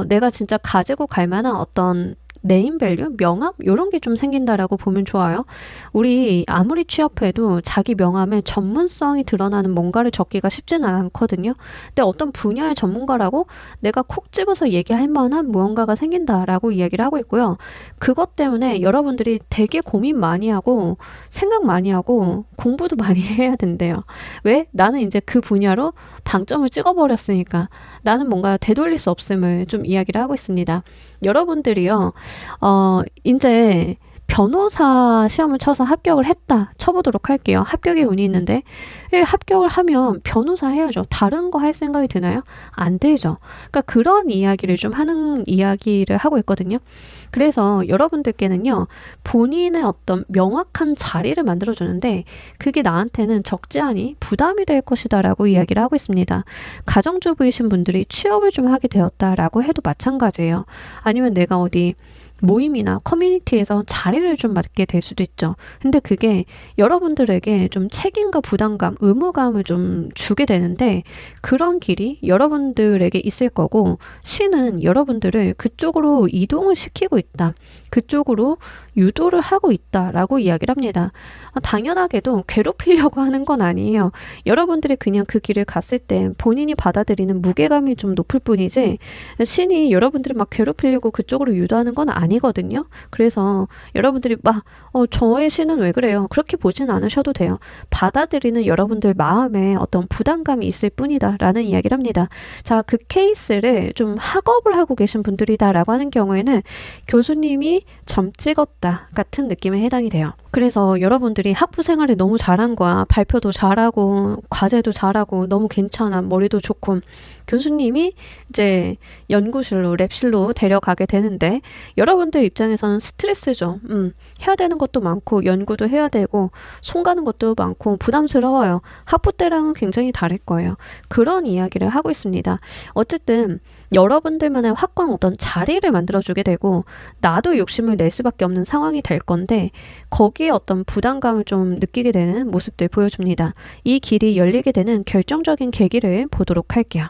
내가 진짜 가지고 갈 만한 어떤 네임밸류, 명함 이런 게 좀 생긴다라고 보면 좋아요. 우리 아무리 취업해도 자기 명함에 전문성이 드러나는 뭔가를 적기가 쉽지는 않거든요. 근데 어떤 분야의 전문가라고 내가 콕 집어서 얘기할 만한 무언가가 생긴다라고 이야기를 하고 있고요. 그것 때문에 여러분들이 되게 고민 많이 하고 생각 많이 하고 공부도 많이 해야 된대요. 왜? 나는 이제 그 분야로 방점을 찍어버렸으니까 나는 뭔가 되돌릴 수 없음을 좀 이야기를 하고 있습니다. 여러분들이요, 이제 변호사 시험을 쳐서 합격을 했다 쳐보도록 할게요. 합격의 운이 있는데 합격을 하면 변호사 해야죠. 다른 거 할 생각이 드나요? 안 되죠. 그러니까 그런 이야기를 좀 하는 이야기를 하고 있거든요. 그래서 여러분들께는요, 본인의 어떤 명확한 자리를 만들어주는데 그게 나한테는 적지 않이 부담이 될 것이다 라고 이야기를 하고 있습니다. 가정주부이신 분들이 취업을 좀 하게 되었다라고 해도 마찬가지예요. 아니면 내가 어디 모임이나 커뮤니티에서 자리를 좀 맡게 될 수도 있죠. 근데 그게 여러분들에게 좀 책임과 부담감, 의무감을 좀 주게 되는데 그런 길이 여러분들에게 있을 거고, 신은 여러분들을 그쪽으로 이동을 시키고 있다, 그쪽으로 유도를 하고 있다라고 이야기를 합니다. 당연하게도 괴롭히려고 하는 건 아니에요. 여러분들이 그냥 그 길을 갔을 때 본인이 받아들이는 무게감이 좀 높을 뿐이지 신이 여러분들을 막 괴롭히려고 그쪽으로 유도하는 건 아니거든요. 그래서 여러분들이 막 저의 신은 왜 그래요? 그렇게 보진 않으셔도 돼요. 받아들이는 여러분들 마음에 어떤 부담감이 있을 뿐이다 라는 이야기를 합니다. 자, 그 케이스를 좀 학업을 하고 계신 분들이다라고 하는 경우에는 교수님이 점 찍었다 같은 느낌에 해당이 돼요. 그래서 여러분들이 학부 생활을 너무 잘한 거야. 발표도 잘하고 과제도 잘하고 너무 괜찮아. 머리도 좋고. 교수님이 이제 연구실로, 랩실로 데려가게 되는데 여러분들 입장에서는 스트레스죠. 해야 되는 것도 많고 연구도 해야 되고 손 가는 것도 많고 부담스러워요. 학부 때랑은 굉장히 다를 거예요. 그런 이야기를 하고 있습니다. 어쨌든 여러분들만의 확고한 어떤 자리를 만들어주게 되고 나도 욕심을 낼 수밖에 없는 상황이 될 건데 거기에 어떤 부담감을 좀 느끼게 되는 모습들 보여줍니다. 이 길이 열리게 되는 결정적인 계기를 보도록 할게요.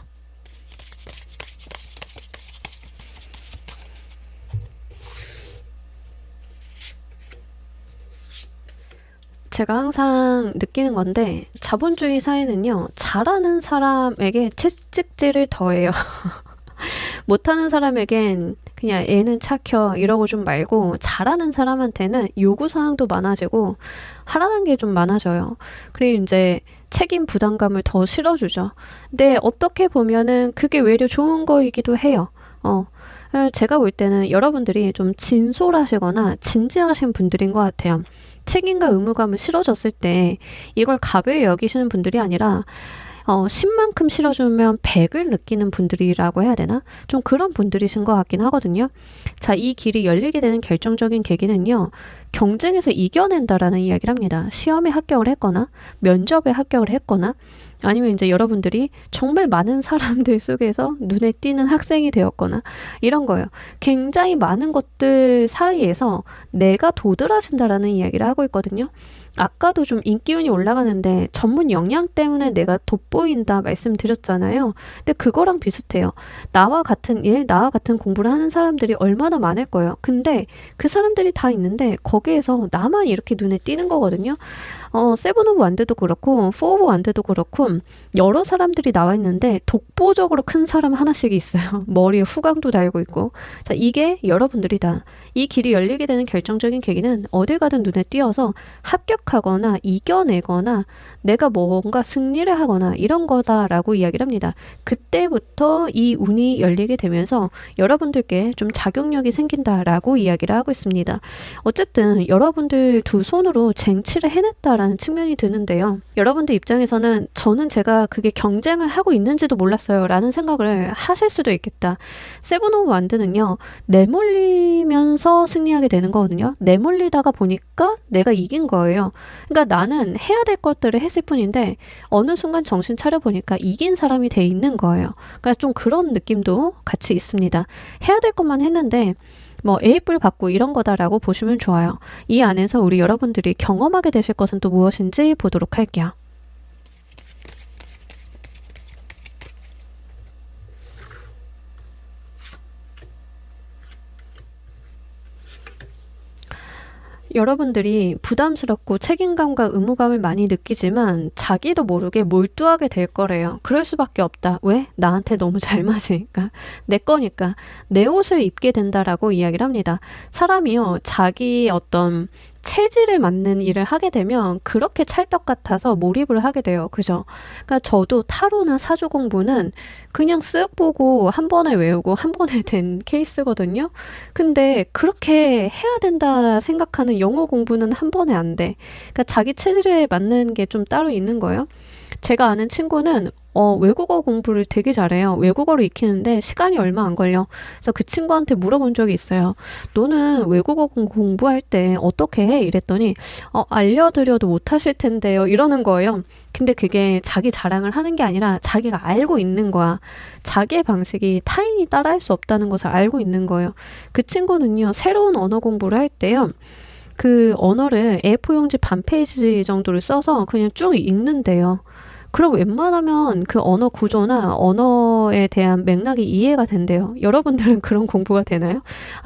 제가 항상 느끼는 건데 자본주의 사회는요, 잘하는 사람에게 채찍질을 더해요. 못하는 사람에겐 그냥 애는 착혀 이러고 좀 말고 잘하는 사람한테는 요구사항도 많아지고 하라는 게 좀 많아져요. 그리고 이제 책임 부담감을 더 실어주죠. 근데 어떻게 보면은 그게 외려 좋은 거이기도 해요. 제가 볼 때는 여러분들이 좀 진솔하시거나 진지하신 분들인 것 같아요. 책임과 의무감을 실어줬을 때 이걸 가벼이 여기시는 분들이 아니라 10만큼 실어주면 100을 느끼는 분들이라고 해야 되나? 좀 그런 분들이신 것 같긴 하거든요. 자, 이 길이 열리게 되는 결정적인 계기는요. 경쟁에서 이겨낸다라는 이야기를 합니다. 시험에 합격을 했거나 면접에 합격을 했거나 아니면 이제 여러분들이 정말 많은 사람들 속에서 눈에 띄는 학생이 되었거나 이런 거예요. 굉장히 많은 것들 사이에서 내가 도드라진다라는 이야기를 하고 있거든요. 아까도 좀 인기운이 올라가는데 전문 역량 때문에 내가 돋보인다 말씀드렸잖아요. 근데 그거랑 비슷해요. 나와 같은 일, 나와 같은 공부를 하는 사람들이 얼마나 많을 거예요. 근데 그 사람들이 다 있는데 거기에서 나만 이렇게 눈에 띄는 거거든요. 세븐 오브 완드도 그렇고 포 오브 완드도 그렇고 여러 사람들이 나와 있는데 독보적으로 큰 사람 하나씩 있어요. 머리에 후광도 달고 있고. 자, 이게 여러분들이다. 이 길이 열리게 되는 결정적인 계기는 어딜 가든 눈에 띄어서 합격하거나 이겨내거나 내가 뭔가 승리를 하거나 이런 거다라고 이야기를 합니다. 그때부터 이 운이 열리게 되면서 여러분들께 좀 자격력이 생긴다라고 이야기를 하고 있습니다. 어쨌든 여러분들 두 손으로 쟁취를 해냈다라는 측면이 드는데요. 여러분들 입장에서는 저는 제가 그게 경쟁을 하고 있는지도 몰랐어요 라는 생각을 하실 수도 있겠다. 세븐 오브 완드는요. 내몰리면서 승리하게 되는 거거든요. 내몰리다가 보니까 내가 이긴 거예요. 그러니까 나는 해야 될 것들을 했을 뿐인데 어느 순간 정신 차려보니까 이긴 사람이 돼 있는 거예요. 그러니까 좀 그런 느낌도 같이 있습니다. 해야 될 것만 했는데 뭐 A뿔 받고 이런 거다라고 보시면 좋아요. 이 안에서 우리 여러분들이 경험하게 되실 것은 또 무엇인지 보도록 할게요. 여러분들이 부담스럽고 책임감과 의무감을 많이 느끼지만 자기도 모르게 몰두하게 될 거래요. 그럴 수밖에 없다. 왜? 나한테 너무 잘 맞으니까. 내 거니까. 내 옷을 입게 된다라고 이야기를 합니다. 사람이요. 자기 어떤 체질에 맞는 일을 하게 되면 그렇게 찰떡 같아서 몰입을 하게 돼요. 그죠? 그러니까 저도 타로나 사주 공부는 그냥 쓱 보고 한 번에 외우고 한 번에 된 케이스거든요. 근데 그렇게 해야 된다 생각하는 영어 공부는 한 번에 안 돼. 그러니까 자기 체질에 맞는 게 좀 따로 있는 거예요. 제가 아는 친구는 외국어 공부를 되게 잘해요. 외국어를 익히는데 시간이 얼마 안 걸려. 그래서 그 친구한테 물어본 적이 있어요. 너는 외국어 공부할 때 어떻게 해? 이랬더니 알려드려도 못하실 텐데요. 이러는 거예요. 근데 그게 자기 자랑을 하는 게 아니라 자기가 알고 있는 거야. 자기의 방식이 타인이 따라할 수 없다는 것을 알고 있는 거예요. 그 친구는요. 새로운 언어 공부를 할 때요. 그 언어를 A4 용지 반 페이지 정도를 써서 그냥 쭉 읽는데요. 그럼 웬만하면 그 언어 구조나 언어에 대한 맥락이 이해가 된대요. 여러분들은 그런 공부가 되나요?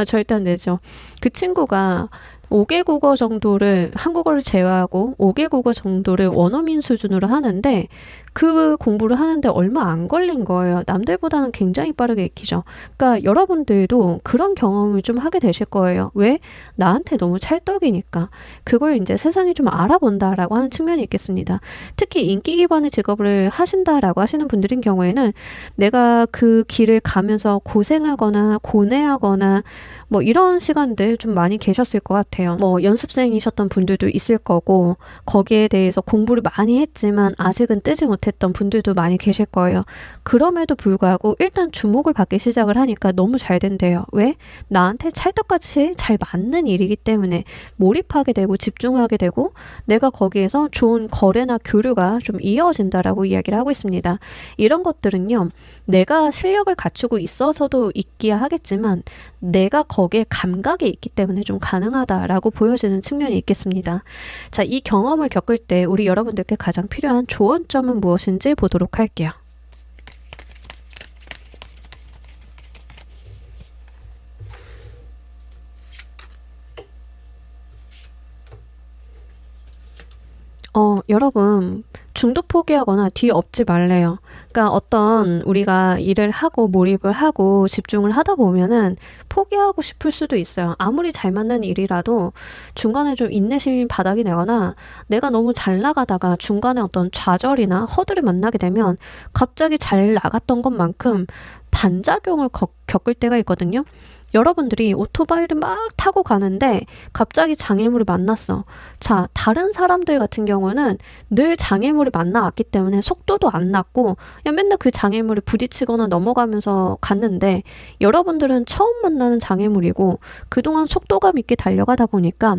절대 안 되죠. 그 친구가 5개 국어 정도를 한국어를 제외하고 5개 국어 정도를 원어민 수준으로 하는데 그 공부를 하는데 얼마 안 걸린 거예요. 남들보다는 굉장히 빠르게 익히죠. 그러니까 여러분들도 그런 경험을 좀 하게 되실 거예요. 왜? 나한테 너무 찰떡이니까. 그걸 이제 세상이 좀 알아본다라고 하는 측면이 있겠습니다. 특히 인기 기반의 직업을 하신다라고 하시는 분들인 경우에는 내가 그 길을 가면서 고생하거나 고뇌하거나 뭐 이런 시간들 좀 많이 계셨을 것 같아요. 뭐 연습생이셨던 분들도 있을 거고 거기에 대해서 공부를 많이 했지만 아직은 뜨지 못했던 분들도 많이 계실 거예요. 그럼에도 불구하고 일단 주목을 받기 시작을 하니까 너무 잘 된대요. 왜? 나한테 찰떡같이 잘 맞는 일이기 때문에 몰입하게 되고 집중하게 되고 내가 거기에서 좋은 거래나 교류가 좀 이어진다라고 이야기를 하고 있습니다. 이런 것들은요. 내가 실력을 갖추고 있어서도 있기야 하겠지만 내가 거기에 감각이 있기 때문에 좀 가능하다라고 보여지는 측면이 있겠습니다. 자, 이 경험을 겪을 때 우리 여러분들께 가장 필요한 조언점은 무엇인지 보도록 할게요. 여러분 중도 포기하거나 뒤엎지 말래요. 그러니까 어떤 우리가 일을 하고 몰입을 하고 집중을 하다 보면은 포기하고 싶을 수도 있어요. 아무리 잘 맞는 일이라도 중간에 좀 인내심이 바닥이 나거나 내가 너무 잘 나가다가 중간에 어떤 좌절이나 허들을 만나게 되면 갑자기 잘 나갔던 것만큼 반작용을 겪을 때가 있거든요. 여러분들이 오토바이를 막 타고 가는데 갑자기 장애물을 만났어. 자, 다른 사람들 같은 경우는 늘 장애물을 만나왔기 때문에 속도도 안 났고 그냥 맨날 그 장애물을 부딪히거나 넘어가면서 갔는데 여러분들은 처음 만나는 장애물이고 그동안 속도감 있게 달려가다 보니까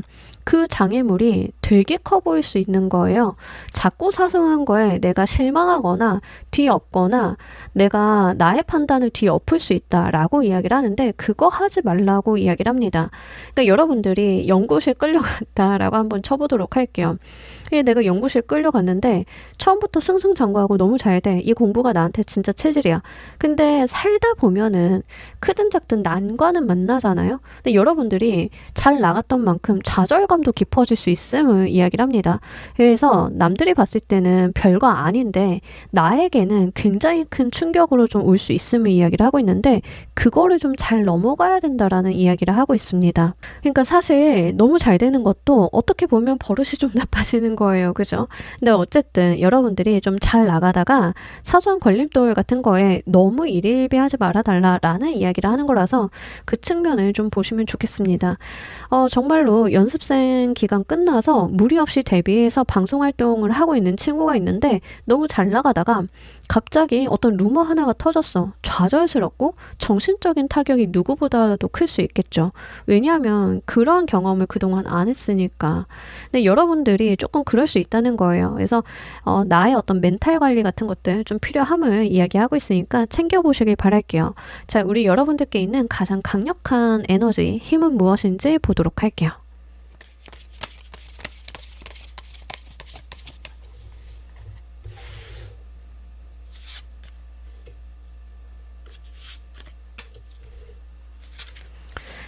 그 장애물이 되게 커 보일 수 있는 거예요. 작고 사소한 거에 내가 실망하거나 뒤엎거나 내가 나의 판단을 뒤엎을 수 있다라고 이야기를 하는데 그거 하지 말라고 이야기를 합니다. 그러니까 여러분들이 연구실 끌려갔다라고 한번 쳐보도록 할게요. 내가 연구실 끌려갔는데 처음부터 승승장구하고 너무 잘 돼. 이 공부가 나한테 진짜 체질이야. 근데 살다 보면은 크든 작든 난관은 만나잖아요. 근데 여러분들이 잘 나갔던 만큼 좌절감도 깊어질 수 있음을 이야기를 합니다. 그래서 남들이 봤을 때는 별거 아닌데 나에게는 굉장히 큰 충격으로 좀 올 수 있음을 이야기를 하고 있는데 그거를 좀 잘 넘어가야 된다라는 이야기를 하고 있습니다. 그러니까 사실 너무 잘 되는 것도 어떻게 보면 버릇이 좀 나빠지는 거예요. 그죠? 근데 어쨌든 여러분들이 좀 잘 나가다가 사소한 걸림돌 같은 거에 너무 일일비하지 말아달라라는 이야기를 하는 거라서 그 측면을 좀 보시면 좋겠습니다. 정말로 연습생 기간 끝나서 무리 없이 데뷔해서 방송 활동을 하고 있는 친구가 있는데 너무 잘 나가다가 갑자기 어떤 루머 하나가 터졌어. 좌절스럽고 정신적인 타격이 누구보다도 클 수 있겠죠. 왜냐하면 그런 경험을 그동안 안 했으니까. 근데 여러분들이 조금 그럴 수 있다는 거예요. 그래서 나의 어떤 멘탈 관리 같은 것들 좀 필요함을 이야기하고 있으니까 챙겨보시길 바랄게요. 자, 우리 여러분들께 있는 가장 강력한 에너지, 힘은 무엇인지 보도록 할게요.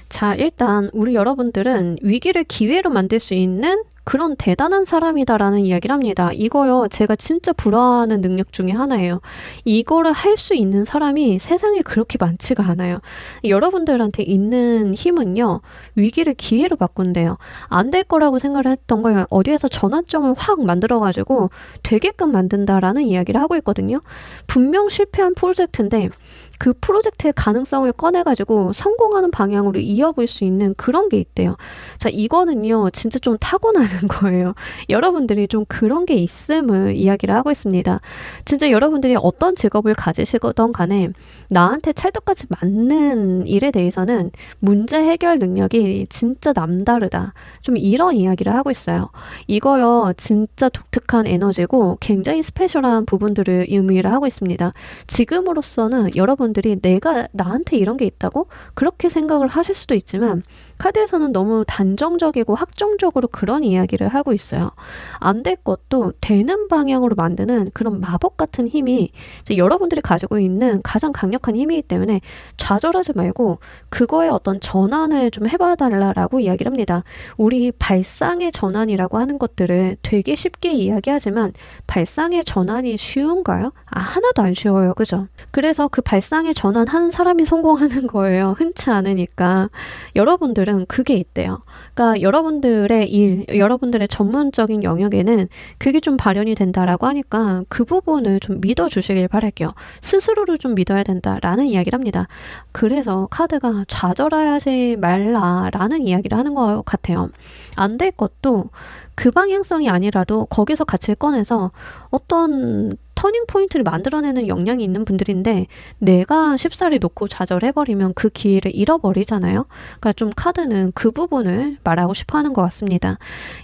자, 일단 우리 여러분들은 위기를 기회로 만들 수 있는 그런 대단한 사람이다라는 이야기를 합니다. 이거요, 제가 진짜 부러워하는 능력 중에 하나예요. 이거를 할 수 있는 사람이 세상에 그렇게 많지가 않아요. 여러분들한테 있는 힘은요, 위기를 기회로 바꾼대요. 안 될 거라고 생각을 했던 걸 어디에서 전환점을 확 만들어가지고 되게끔 만든다라는 이야기를 하고 있거든요. 분명 실패한 프로젝트인데 그 프로젝트의 가능성을 꺼내가지고 성공하는 방향으로 이어볼 수 있는 그런 게 있대요. 자, 이거는요, 진짜 좀 타고나는 거예요. 여러분들이 좀 그런 게 있음을 이야기를 하고 있습니다. 진짜 여러분들이 어떤 직업을 가지시던 간에 나한테 찰떡같이 맞는 일에 대해서는 문제 해결 능력이 진짜 남다르다. 좀 이런 이야기를 하고 있어요. 이거요, 진짜 독특한 에너지고 굉장히 스페셜한 부분들을 의미를 하고 있습니다. 지금으로서는 여러분들이 내가 나한테 이런 게 있다고 그렇게 생각을 하실 수도 있지만 카드에서는 너무 단정적이고 확정적으로 그런 이야기를 하고 있어요. 안 될 것도 되는 방향으로 만드는 그런 마법 같은 힘이 이제 여러분들이 가지고 있는 가장 강력한 힘이기 때문에 좌절하지 말고 그거에 어떤 전환을 좀 해봐달라고 이야기를 합니다. 우리 발상의 전환이라고 하는 것들을 되게 쉽게 이야기하지만 발상의 전환이 쉬운가요? 하나도 안 쉬워요. 그죠? 그래서 그 발상의 전환하는 사람이 성공하는 거예요. 흔치 않으니까. 여러분들은 그게 있대요. 그러니까 여러분들의 일, 여러분들의 전문적인 영역에는 그게 좀 발현이 된다라고 하니까 그 부분을 좀 믿어주시길 바랄게요. 스스로를 좀 믿어야 된다라는 이야기를 합니다. 그래서 카드가 좌절하지 말라라는 이야기를 하는 것 같아요. 안 될 것도 그 방향성이 아니라도 거기서 가치를 꺼내서 어떤 터닝 포인트를 만들어내는 역량이 있는 분들인데 내가 쉽사리 놓고 좌절해버리면 그 기회를 잃어버리잖아요. 그러니까 좀 카드는 그 부분을 말하고 싶어 하는 것 같습니다.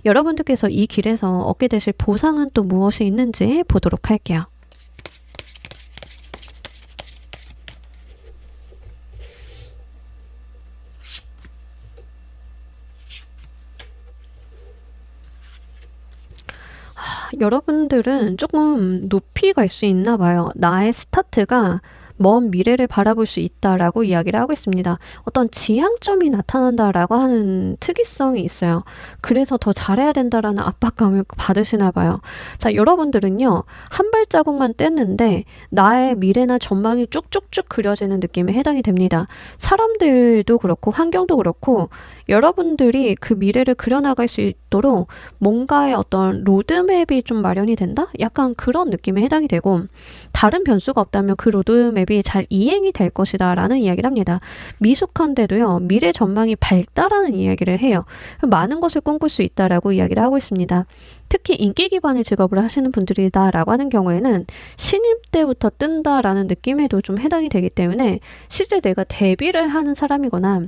여러분들께서 이 길에서 얻게 되실 보상은 또 무엇이 있는지 보도록 할게요. 여러분들은 조금 높이 갈 수 있나 봐요. 나의 스타트가 먼 미래를 바라볼 수 있다라고 이야기를 하고 있습니다. 어떤 지향점이 나타난다라고 하는 특이성이 있어요. 그래서 더 잘해야 된다라는 압박감을 받으시나 봐요. 자, 여러분들은요, 한 발자국만 뗐는데 나의 미래나 전망이 쭉쭉쭉 그려지는 느낌에 해당이 됩니다. 사람들도 그렇고 환경도 그렇고 여러분들이 그 미래를 그려나갈 수 있도록 뭔가의 어떤 로드맵이 좀 마련이 된다? 약간 그런 느낌에 해당이 되고, 다른 변수가 없다면 그 로드맵이 잘 이행이 될 것이다 라는 이야기를 합니다. 미숙한데도요, 미래 전망이 밝다라는 이야기를 해요. 많은 것을 꿈꿀 수 있다라고 이야기를 하고 있습니다. 특히 인기 기반의 직업을 하시는 분들이다라고 하는 경우에는 신입 때부터 뜬다라는 느낌에도 좀 해당이 되기 때문에, 실제 내가 데뷔를 하는 사람이거나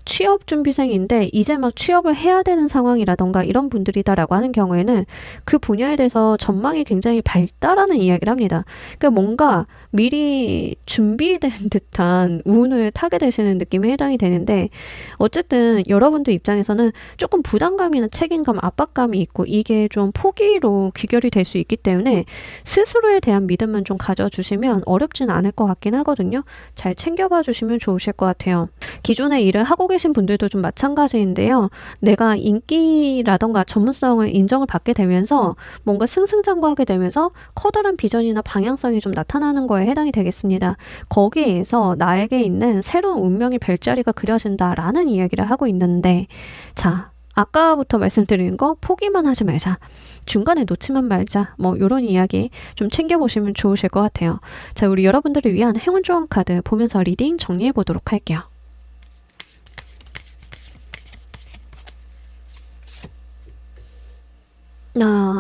취업 준비생인데 이제 막 취업을 해야 되는 상황이라던가 이런 분들이다라고 하는 경우에는 그 분야에 대해서 전망이 굉장히 밝다라는 이야기를 합니다. 그러니까 뭔가 미리 준비된 듯한 운을 타게 되시는 느낌에 해당이 되는데, 어쨌든 여러분들 입장에서는 조금 부담감이나 책임감, 압박감이 있고 이게 좀 포기로 귀결이 될 수 있기 때문에 스스로에 대한 믿음만 좀 가져주시면 어렵진 않을 것 같긴 하거든요. 잘 챙겨봐 주시면 좋으실 것 같아요. 기존에 일을 하고 계신 분들도 좀 마찬가지인데요. 내가 인기라던가 전문성을 인정을 받게 되면서 뭔가 승승장구하게 되면서 커다란 비전이나 방향성이 좀 나타나는 거에 해당이 되겠습니다. 거기에서 나에게 있는 새로운 운명의 별자리가 그려진다라는 이야기를 하고 있는데, 자, 아까부터 말씀드린 거 포기만 하지 말자. 중간에 놓치만 말자. 뭐 이런 이야기 좀 챙겨보시면 좋으실 것 같아요. 자, 우리 여러분들을 위한 행운 조언 카드 보면서 리딩 정리해 보도록 할게요.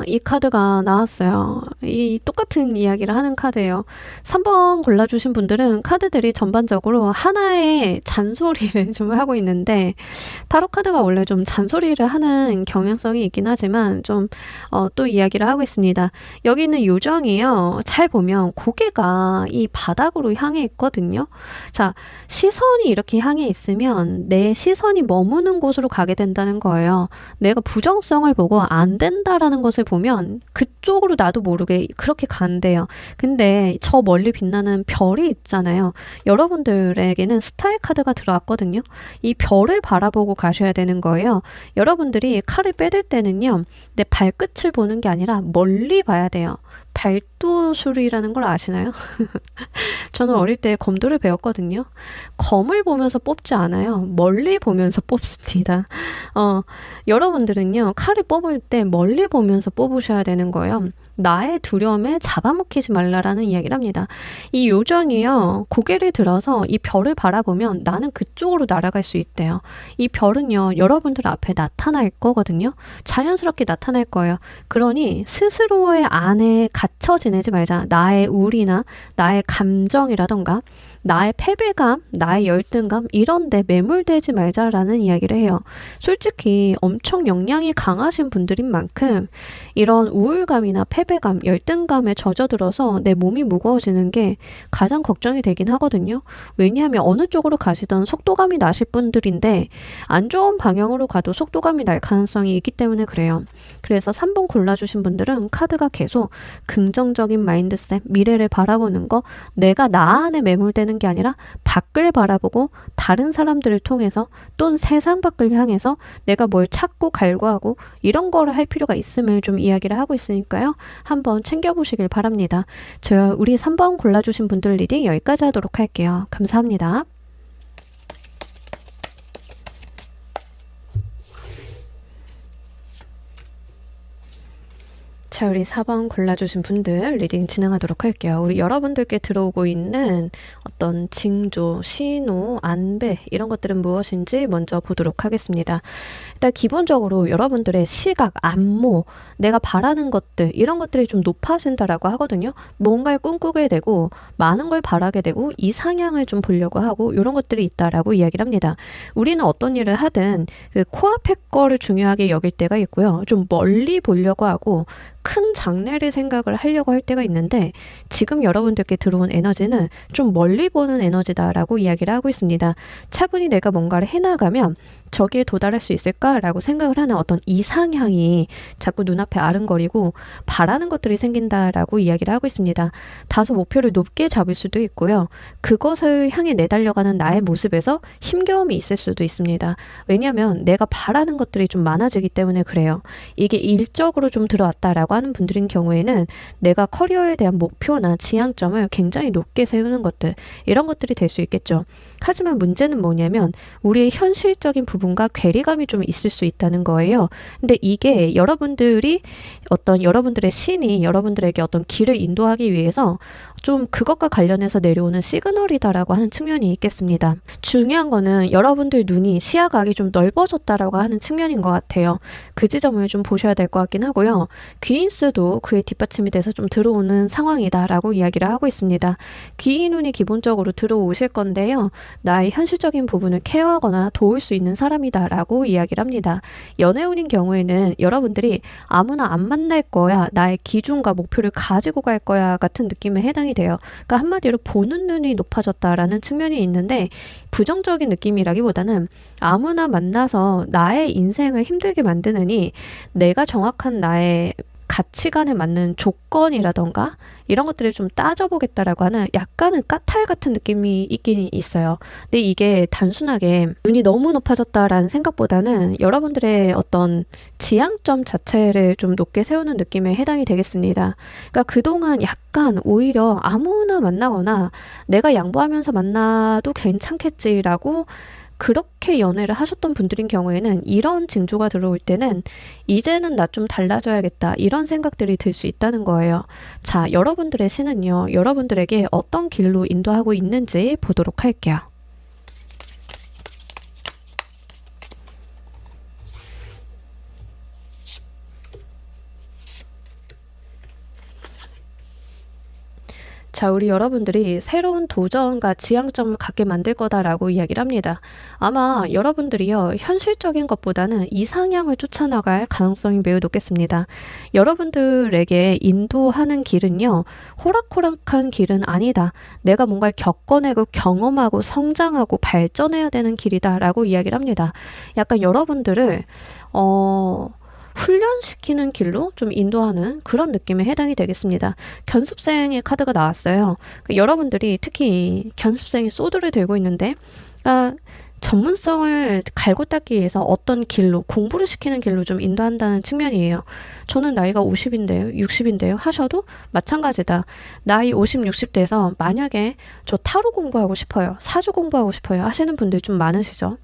이 카드가 나왔어요. 이 똑같은 이야기를 하는 카드예요. 3번 골라주신 분들은 카드들이 전반적으로 하나의 잔소리를 좀 하고 있는데, 타로 카드가 원래 좀 잔소리를 하는 경향성이 있긴 하지만 또 이야기를 하고 있습니다. 여기 있는 요정이요, 잘 보면 고개가 이 바닥으로 향해 있거든요. 자, 시선이 이렇게 향해 있으면 내 시선이 머무는 곳으로 가게 된다는 거예요. 내가 부정성을 보고 안 된다라는 것을 보면 그쪽으로 나도 모르게 그렇게 간대요. 근데 저 멀리 빛나는 별이 있잖아요. 여러분들에게는 스타의 카드가 들어왔거든요. 이 별을 바라보고 가셔야 되는 거예요. 여러분들이 칼을 빼들 때는요, 내 발끝을 보는 게 아니라 멀리 봐야 돼요. 발도술이라는 걸 아시나요? 저는 어릴 때 검도를 배웠거든요. 검을 보면서 뽑지 않아요. 멀리 보면서 뽑습니다. 여러분들은요, 칼을 뽑을 때 멀리 보면서 뽑으셔야 되는 거예요. 나의 두려움에 잡아먹히지 말라라는 이야기를 합니다. 이 요정이요, 고개를 들어서 이 별을 바라보면 나는 그쪽으로 날아갈 수 있대요. 이 별은요, 여러분들 앞에 나타날 거거든요. 자연스럽게 나타날 거예요. 그러니 스스로의 안에 갇혀 지내지 말자. 나의 우울이나 나의 감정이라던가 나의 패배감, 나의 열등감 이런 데 매몰되지 말자라는 이야기를 해요. 솔직히 엄청 역량이 강하신 분들인 만큼 이런 우울감이나 패배감, 열등감에 젖어들어서 내 몸이 무거워지는 게 가장 걱정이 되긴 하거든요. 왜냐하면 어느 쪽으로 가시든 속도감이 나실 분들인데 안 좋은 방향으로 가도 속도감이 날 가능성이 있기 때문에 그래요. 그래서 3번 골라주신 분들은 카드가 계속 긍정적인 마인드셋, 미래를 바라보는 거, 내가 나 안에 매몰되는 게 아니라 밖을 바라보고 다른 사람들을 통해서 또는 세상 밖을 향해서 내가 뭘 찾고 갈구하고 이런 거를 할 필요가 있음을 좀 이야기를 하고 있으니까요. 한번 챙겨보시길 바랍니다. 우리 3번 골라주신 분들 리딩 여기까지 하도록 할게요. 감사합니다. 자, 우리 4번 골라주신 분들 리딩 진행하도록 할게요. 우리 여러분들께 들어오고 있는 어떤 징조, 신호, 안배 이런 것들은 무엇인지 먼저 보도록 하겠습니다. 일단 기본적으로 여러분들의 시각, 안모, 내가 바라는 것들 이런 것들이 좀 높아진다라고 하거든요. 뭔가를 꿈꾸게 되고 많은 걸 바라게 되고 이상향을 좀 보려고 하고 이런 것들이 있다라고 이야기를 합니다. 우리는 어떤 일을 하든 그 코앞의 거를 중요하게 여길 때가 있고요. 좀 멀리 보려고 하고 큰 장래를 생각을 하려고 할 때가 있는데 지금 여러분들께 들어온 에너지는 좀 멀리 보는 에너지다라고 이야기를 하고 있습니다. 차분히 내가 뭔가를 해나가면 저기에 도달할 수 있을까라고 생각을 하는 어떤 이상향이 자꾸 눈앞에 아른거리고 바라는 것들이 생긴다라고 이야기를 하고 있습니다. 다소 목표를 높게 잡을 수도 있고요. 그것을 향해 내달려가는 나의 모습에서 힘겨움이 있을 수도 있습니다. 왜냐하면 내가 바라는 것들이 좀 많아지기 때문에 그래요. 이게 일적으로 좀 들어왔다라고 하는 분들인 경우에는 내가 커리어에 대한 목표나 지향점을 굉장히 높게 세우는 것들, 이런 것들이 될 수 있겠죠. 하지만 문제는 뭐냐면 우리의 현실적인 부분과 괴리감이 좀 있을 수 있다는 거예요. 근데 이게 여러분들이 어떤 여러분들의 신이 여러분들에게 어떤 길을 인도하기 위해서 좀 그것과 관련해서 내려오는 시그널이다라고 하는 측면이 있겠습니다. 중요한 거는 여러분들 눈이 시야각이 좀 넓어졌다라고 하는 측면인 것 같아요. 그 지점을 좀 보셔야 될 것 같긴 하고요. 귀인수도 그의 뒷받침이 돼서 좀 들어오는 상황이다라고 이야기를 하고 있습니다. 귀인운이 기본적으로 들어오실 건데요. 나의 현실적인 부분을 케어하거나 도울 수 있는 사람이다라고 이야기를 합니다. 연애운인 경우에는 여러분들이 아무나 안 만날 거야, 나의 기준과 목표를 가지고 갈 거야 같은 느낌에 해당이 돼요. 그러니까 한마디로 보는 눈이 높아졌다라는 측면이 있는데 부정적인 느낌이라기보다는 아무나 만나서 나의 인생을 힘들게 만드느니 내가 정확한 나의 가치관에 맞는 조건이라던가 이런 것들을 좀 따져보겠다라고 하는 약간은 까탈 같은 느낌이 있긴 있어요. 근데 이게 단순하게 눈이 너무 높아졌다라는 생각보다는 여러분들의 어떤 지향점 자체를 좀 높게 세우는 느낌에 해당이 되겠습니다. 그러니까 그동안 약간 오히려 아무나 만나거나 내가 양보하면서 만나도 괜찮겠지라고 그렇게 연애를 하셨던 분들인 경우에는 이런 징조가 들어올 때는 이제는 나 좀 달라져야겠다 이런 생각들이 들 수 있다는 거예요. 자, 여러분들의 신은요, 여러분들에게 어떤 길로 인도하고 있는지 보도록 할게요. 자, 우리 여러분들이 새로운 도전과 지향점을 갖게 만들 거다라고 이야기를 합니다. 아마 여러분들이요, 현실적인 것보다는 이상향을 쫓아나갈 가능성이 매우 높겠습니다. 여러분들에게 인도하는 길은요, 호락호락한 길은 아니다. 내가 뭔가를 겪어내고 경험하고 성장하고 발전해야 되는 길이다라고 이야기를 합니다. 약간 여러분들을 훈련시키는 길로 좀 인도하는 그런 느낌에 해당이 되겠습니다. 견습생의 카드가 나왔어요. 여러분들이 특히 견습생이 소드를 들고 있는데 전문성을 갈고 닦기 위해서 어떤 길로 공부를 시키는 길로 좀 인도한다는 측면이에요. 저는 나이가 50인데요 60인데요 하셔도 마찬가지다. 나이 50, 60대에서 만약에 저 타로 공부하고 싶어요, 사주 공부하고 싶어요 하시는 분들 좀 많으시죠?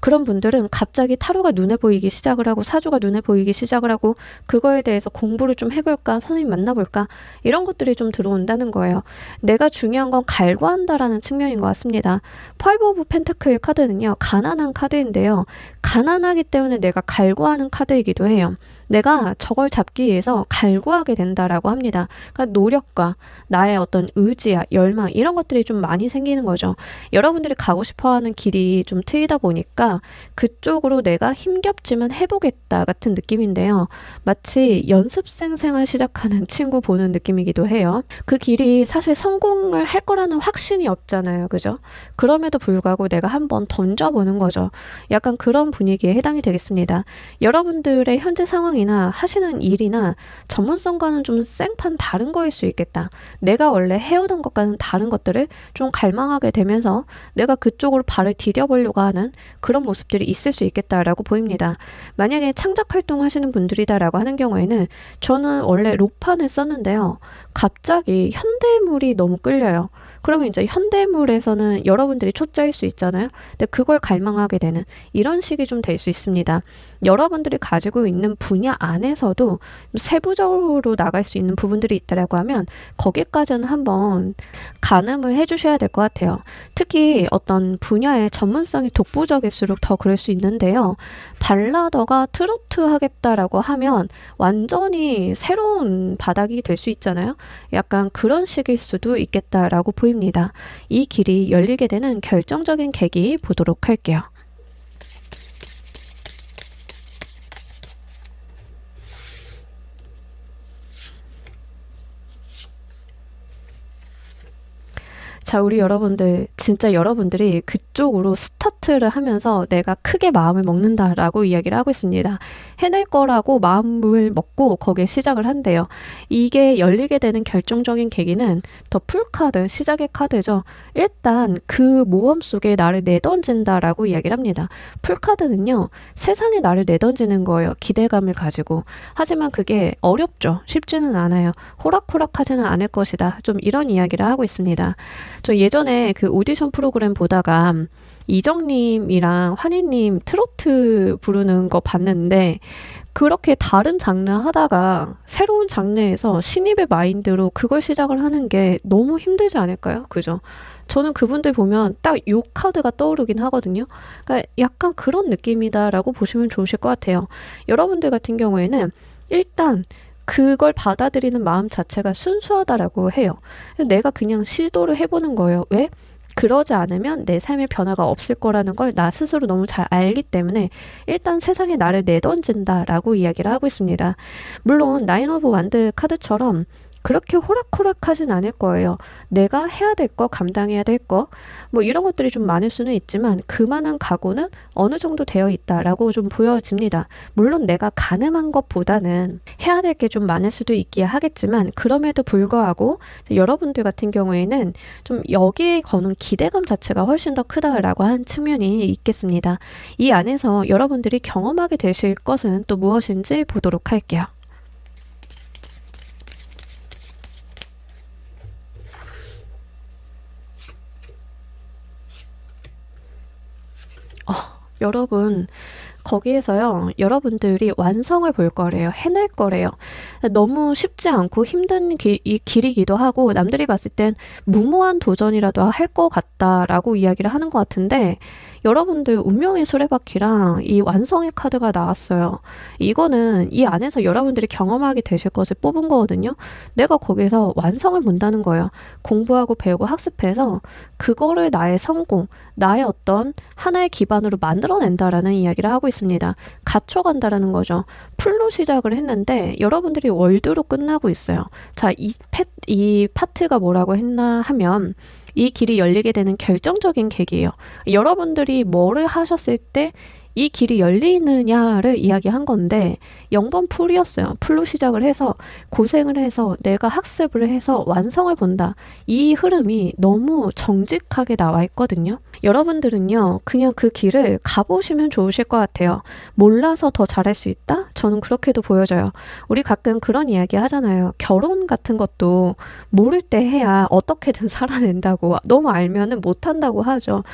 그런 분들은 갑자기 타로가 눈에 보이기 시작을 하고 사주가 눈에 보이기 시작을 하고 그거에 대해서 공부를 좀 해볼까, 선생님 만나볼까, 이런 것들이 좀 들어온다는 거예요. 내가 중요한 건 갈구한다라는 측면인 것 같습니다. 파이브 오브 펜타클 카드는요, 가난한 카드인데요, 가난하기 때문에 내가 갈구하는 카드이기도 해요. 내가 저걸 잡기 위해서 갈구하게 된다라고 합니다. 그러니까 노력과 나의 어떤 의지야, 열망 이런 것들이 좀 많이 생기는 거죠. 여러분들이 가고 싶어하는 길이 좀 트이다 보니까 그쪽으로 내가 힘겹지만 해보겠다 같은 느낌인데요. 마치 연습생 생활 시작하는 친구 보는 느낌이기도 해요. 그 길이 사실 성공을 할 거라는 확신이 없잖아요. 그죠? 그럼에도 불구하고 내가 한번 던져보는 거죠. 약간 그런 분위기에 해당이 되겠습니다. 여러분들의 현재 상황 이나 하시는 일이나 전문성과는 좀 생판 다른 거일 수 있겠다. 내가 원래 해오던 것과는 다른 것들을 좀 갈망하게 되면서 내가 그쪽으로 발을 디뎌보려고 하는 그런 모습들이 있을 수 있겠다라고 보입니다. 만약에 창작 활동 하시는 분들이다라고 하는 경우에는 저는 원래 로판을 썼는데요. 갑자기 현대물이 너무 끌려요. 그러면 이제 현대물에서는 여러분들이 초짜일 수 있잖아요. 근데 그걸 갈망하게 되는 이런 식이 좀 될 수 있습니다. 여러분들이 가지고 있는 분야 안에서도 세부적으로 나갈 수 있는 부분들이 있다라고 하면 거기까지는 한번 가늠을 해주셔야 될 것 같아요. 특히 어떤 분야의 전문성이 독보적일수록 더 그럴 수 있는데요. 발라더가 트로트 하겠다라고 하면 완전히 새로운 바닥이 될 수 있잖아요. 약간 그런 식일 수도 있겠다라고 보입니다. 이 길이 열리게 되는 결정적인 계기 보도록 할게요. 자, 우리 여러분들, 진짜 여러분들이 그쪽으로 스타트를 하면서 내가 크게 마음을 먹는다라고 이야기를 하고 있습니다. 해낼 거라고 마음을 먹고 거기에 시작을 한대요. 이게 열리게 되는 결정적인 계기는 더 풀카드, 시작의 카드죠. 일단 그 모험 속에 나를 내던진다라고 이야기를 합니다. 풀카드는요, 세상에 나를 내던지는 거예요. 기대감을 가지고. 하지만 그게 어렵죠. 쉽지는 않아요. 호락호락하지는 않을 것이다. 좀 이런 이야기를 하고 있습니다. 저 예전에 그 오디션 프로그램 보다가 이정님이랑 환희님 트로트 부르는 거 봤는데, 그렇게 다른 장르 하다가 새로운 장르에서 신입의 마인드로 그걸 시작을 하는 게 너무 힘들지 않을까요? 그죠? 저는 그분들 보면 딱 요 카드가 떠오르긴 하거든요. 그러니까 약간 그런 느낌이다라고 보시면 좋으실 것 같아요. 여러분들 같은 경우에는 일단 그걸 받아들이는 마음 자체가 순수하다라고 해요. 내가 그냥 시도를 해보는 거예요. 왜? 그러지 않으면 내 삶의 변화가 없을 거라는 걸 나 스스로 너무 잘 알기 때문에 일단 세상에 나를 내던진다라고 이야기를 하고 있습니다. 물론 나인 오브 완드 카드처럼 그렇게 호락호락하진 않을 거예요. 내가 해야 될 거, 감당해야 될 거, 뭐 이런 것들이 좀 많을 수는 있지만 그만한 각오는 어느 정도 되어 있다라고 좀 보여집니다. 물론 내가 가늠한 것보다는 해야 될 게 좀 많을 수도 있기야 하겠지만 그럼에도 불구하고 여러분들 같은 경우에는 좀 여기에 거는 기대감 자체가 훨씬 더 크다라고 한 측면이 있겠습니다. 이 안에서 여러분들이 경험하게 되실 것은 또 무엇인지 보도록 할게요. 여러분, 거기에서요, 여러분들이 완성을 볼 거래요. 해낼 거래요. 너무 쉽지 않고 힘든 이 길이기도 하고, 남들이 봤을 땐 무모한 도전이라도 할 것 같다라고 이야기를 하는 것 같은데, 여러분들 운명의 수레바퀴랑 이 완성의 카드가 나왔어요. 이거는 이 안에서 여러분들이 경험하게 되실 것을 뽑은 거거든요. 내가 거기서 완성을 본다는 거예요. 공부하고 배우고 학습해서 그거를 나의 성공, 나의 어떤 하나의 기반으로 만들어낸다라는 이야기를 하고 있습니다. 갖춰간다라는 거죠. 풀로 시작을 했는데 여러분들이 월드로 끝나고 있어요. 자, 이 파트가 뭐라고 했나 하면 이 길이 열리게 되는 결정적인 계기예요. 여러분들이 뭐를 하셨을 때 이 길이 열리느냐를 이야기한 건데 0번 풀이었어요. 풀로 시작을 해서 고생을 해서 내가 학습을 해서 완성을 본다. 이 흐름이 너무 정직하게 나와 있거든요. 여러분들은요, 그냥 그 길을 가보시면 좋으실 것 같아요. 몰라서 더 잘할 수 있다? 저는 그렇게도 보여져요. 우리 가끔 그런 이야기 하잖아요. 결혼 같은 것도 모를 때 해야 어떻게든 살아낸다고, 너무 알면은 못한다고 하죠.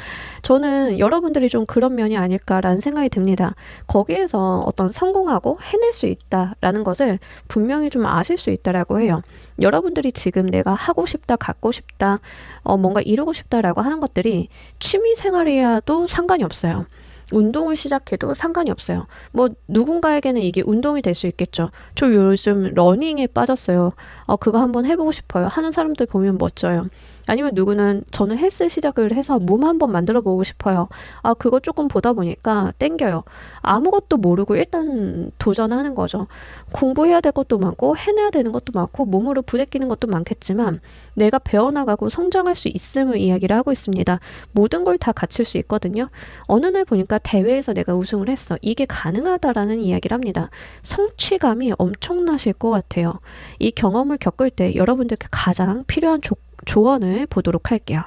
저는 여러분들이 좀 그런 면이 아닐까라는 생각이 듭니다. 거기에서 어떤 성공하고 해낼 수 있다라는 것을 분명히 좀 아실 수 있다라고 해요. 여러분들이 지금 내가 하고 싶다, 갖고 싶다, 뭔가 이루고 싶다라고 하는 것들이 취미 생활이야도 상관이 없어요. 운동을 시작해도 상관이 없어요. 뭐 누군가에게는 이게 운동이 될 수 있겠죠. 저 요즘 러닝에 빠졌어요. 그거 한번 해보고 싶어요. 하는 사람들 보면 멋져요. 아니면 누구는 저는 헬스 시작을 해서 몸 한번 만들어 보고 싶어요. 그거 조금 보다 보니까 땡겨요. 아무것도 모르고 일단 도전하는 거죠. 공부해야 될 것도 많고 해내야 되는 것도 많고 몸으로 부대끼는 것도 많겠지만 내가 배워나가고 성장할 수 있음을 이야기를 하고 있습니다. 모든 걸 다 갖출 수 있거든요. 어느 날 보니까 대회에서 내가 우승을 했어. 이게 가능하다라는 이야기를 합니다. 성취감이 엄청나실 것 같아요. 이 경험을 겪을 때 여러분들께 가장 필요한 조언을 보도록 할게요.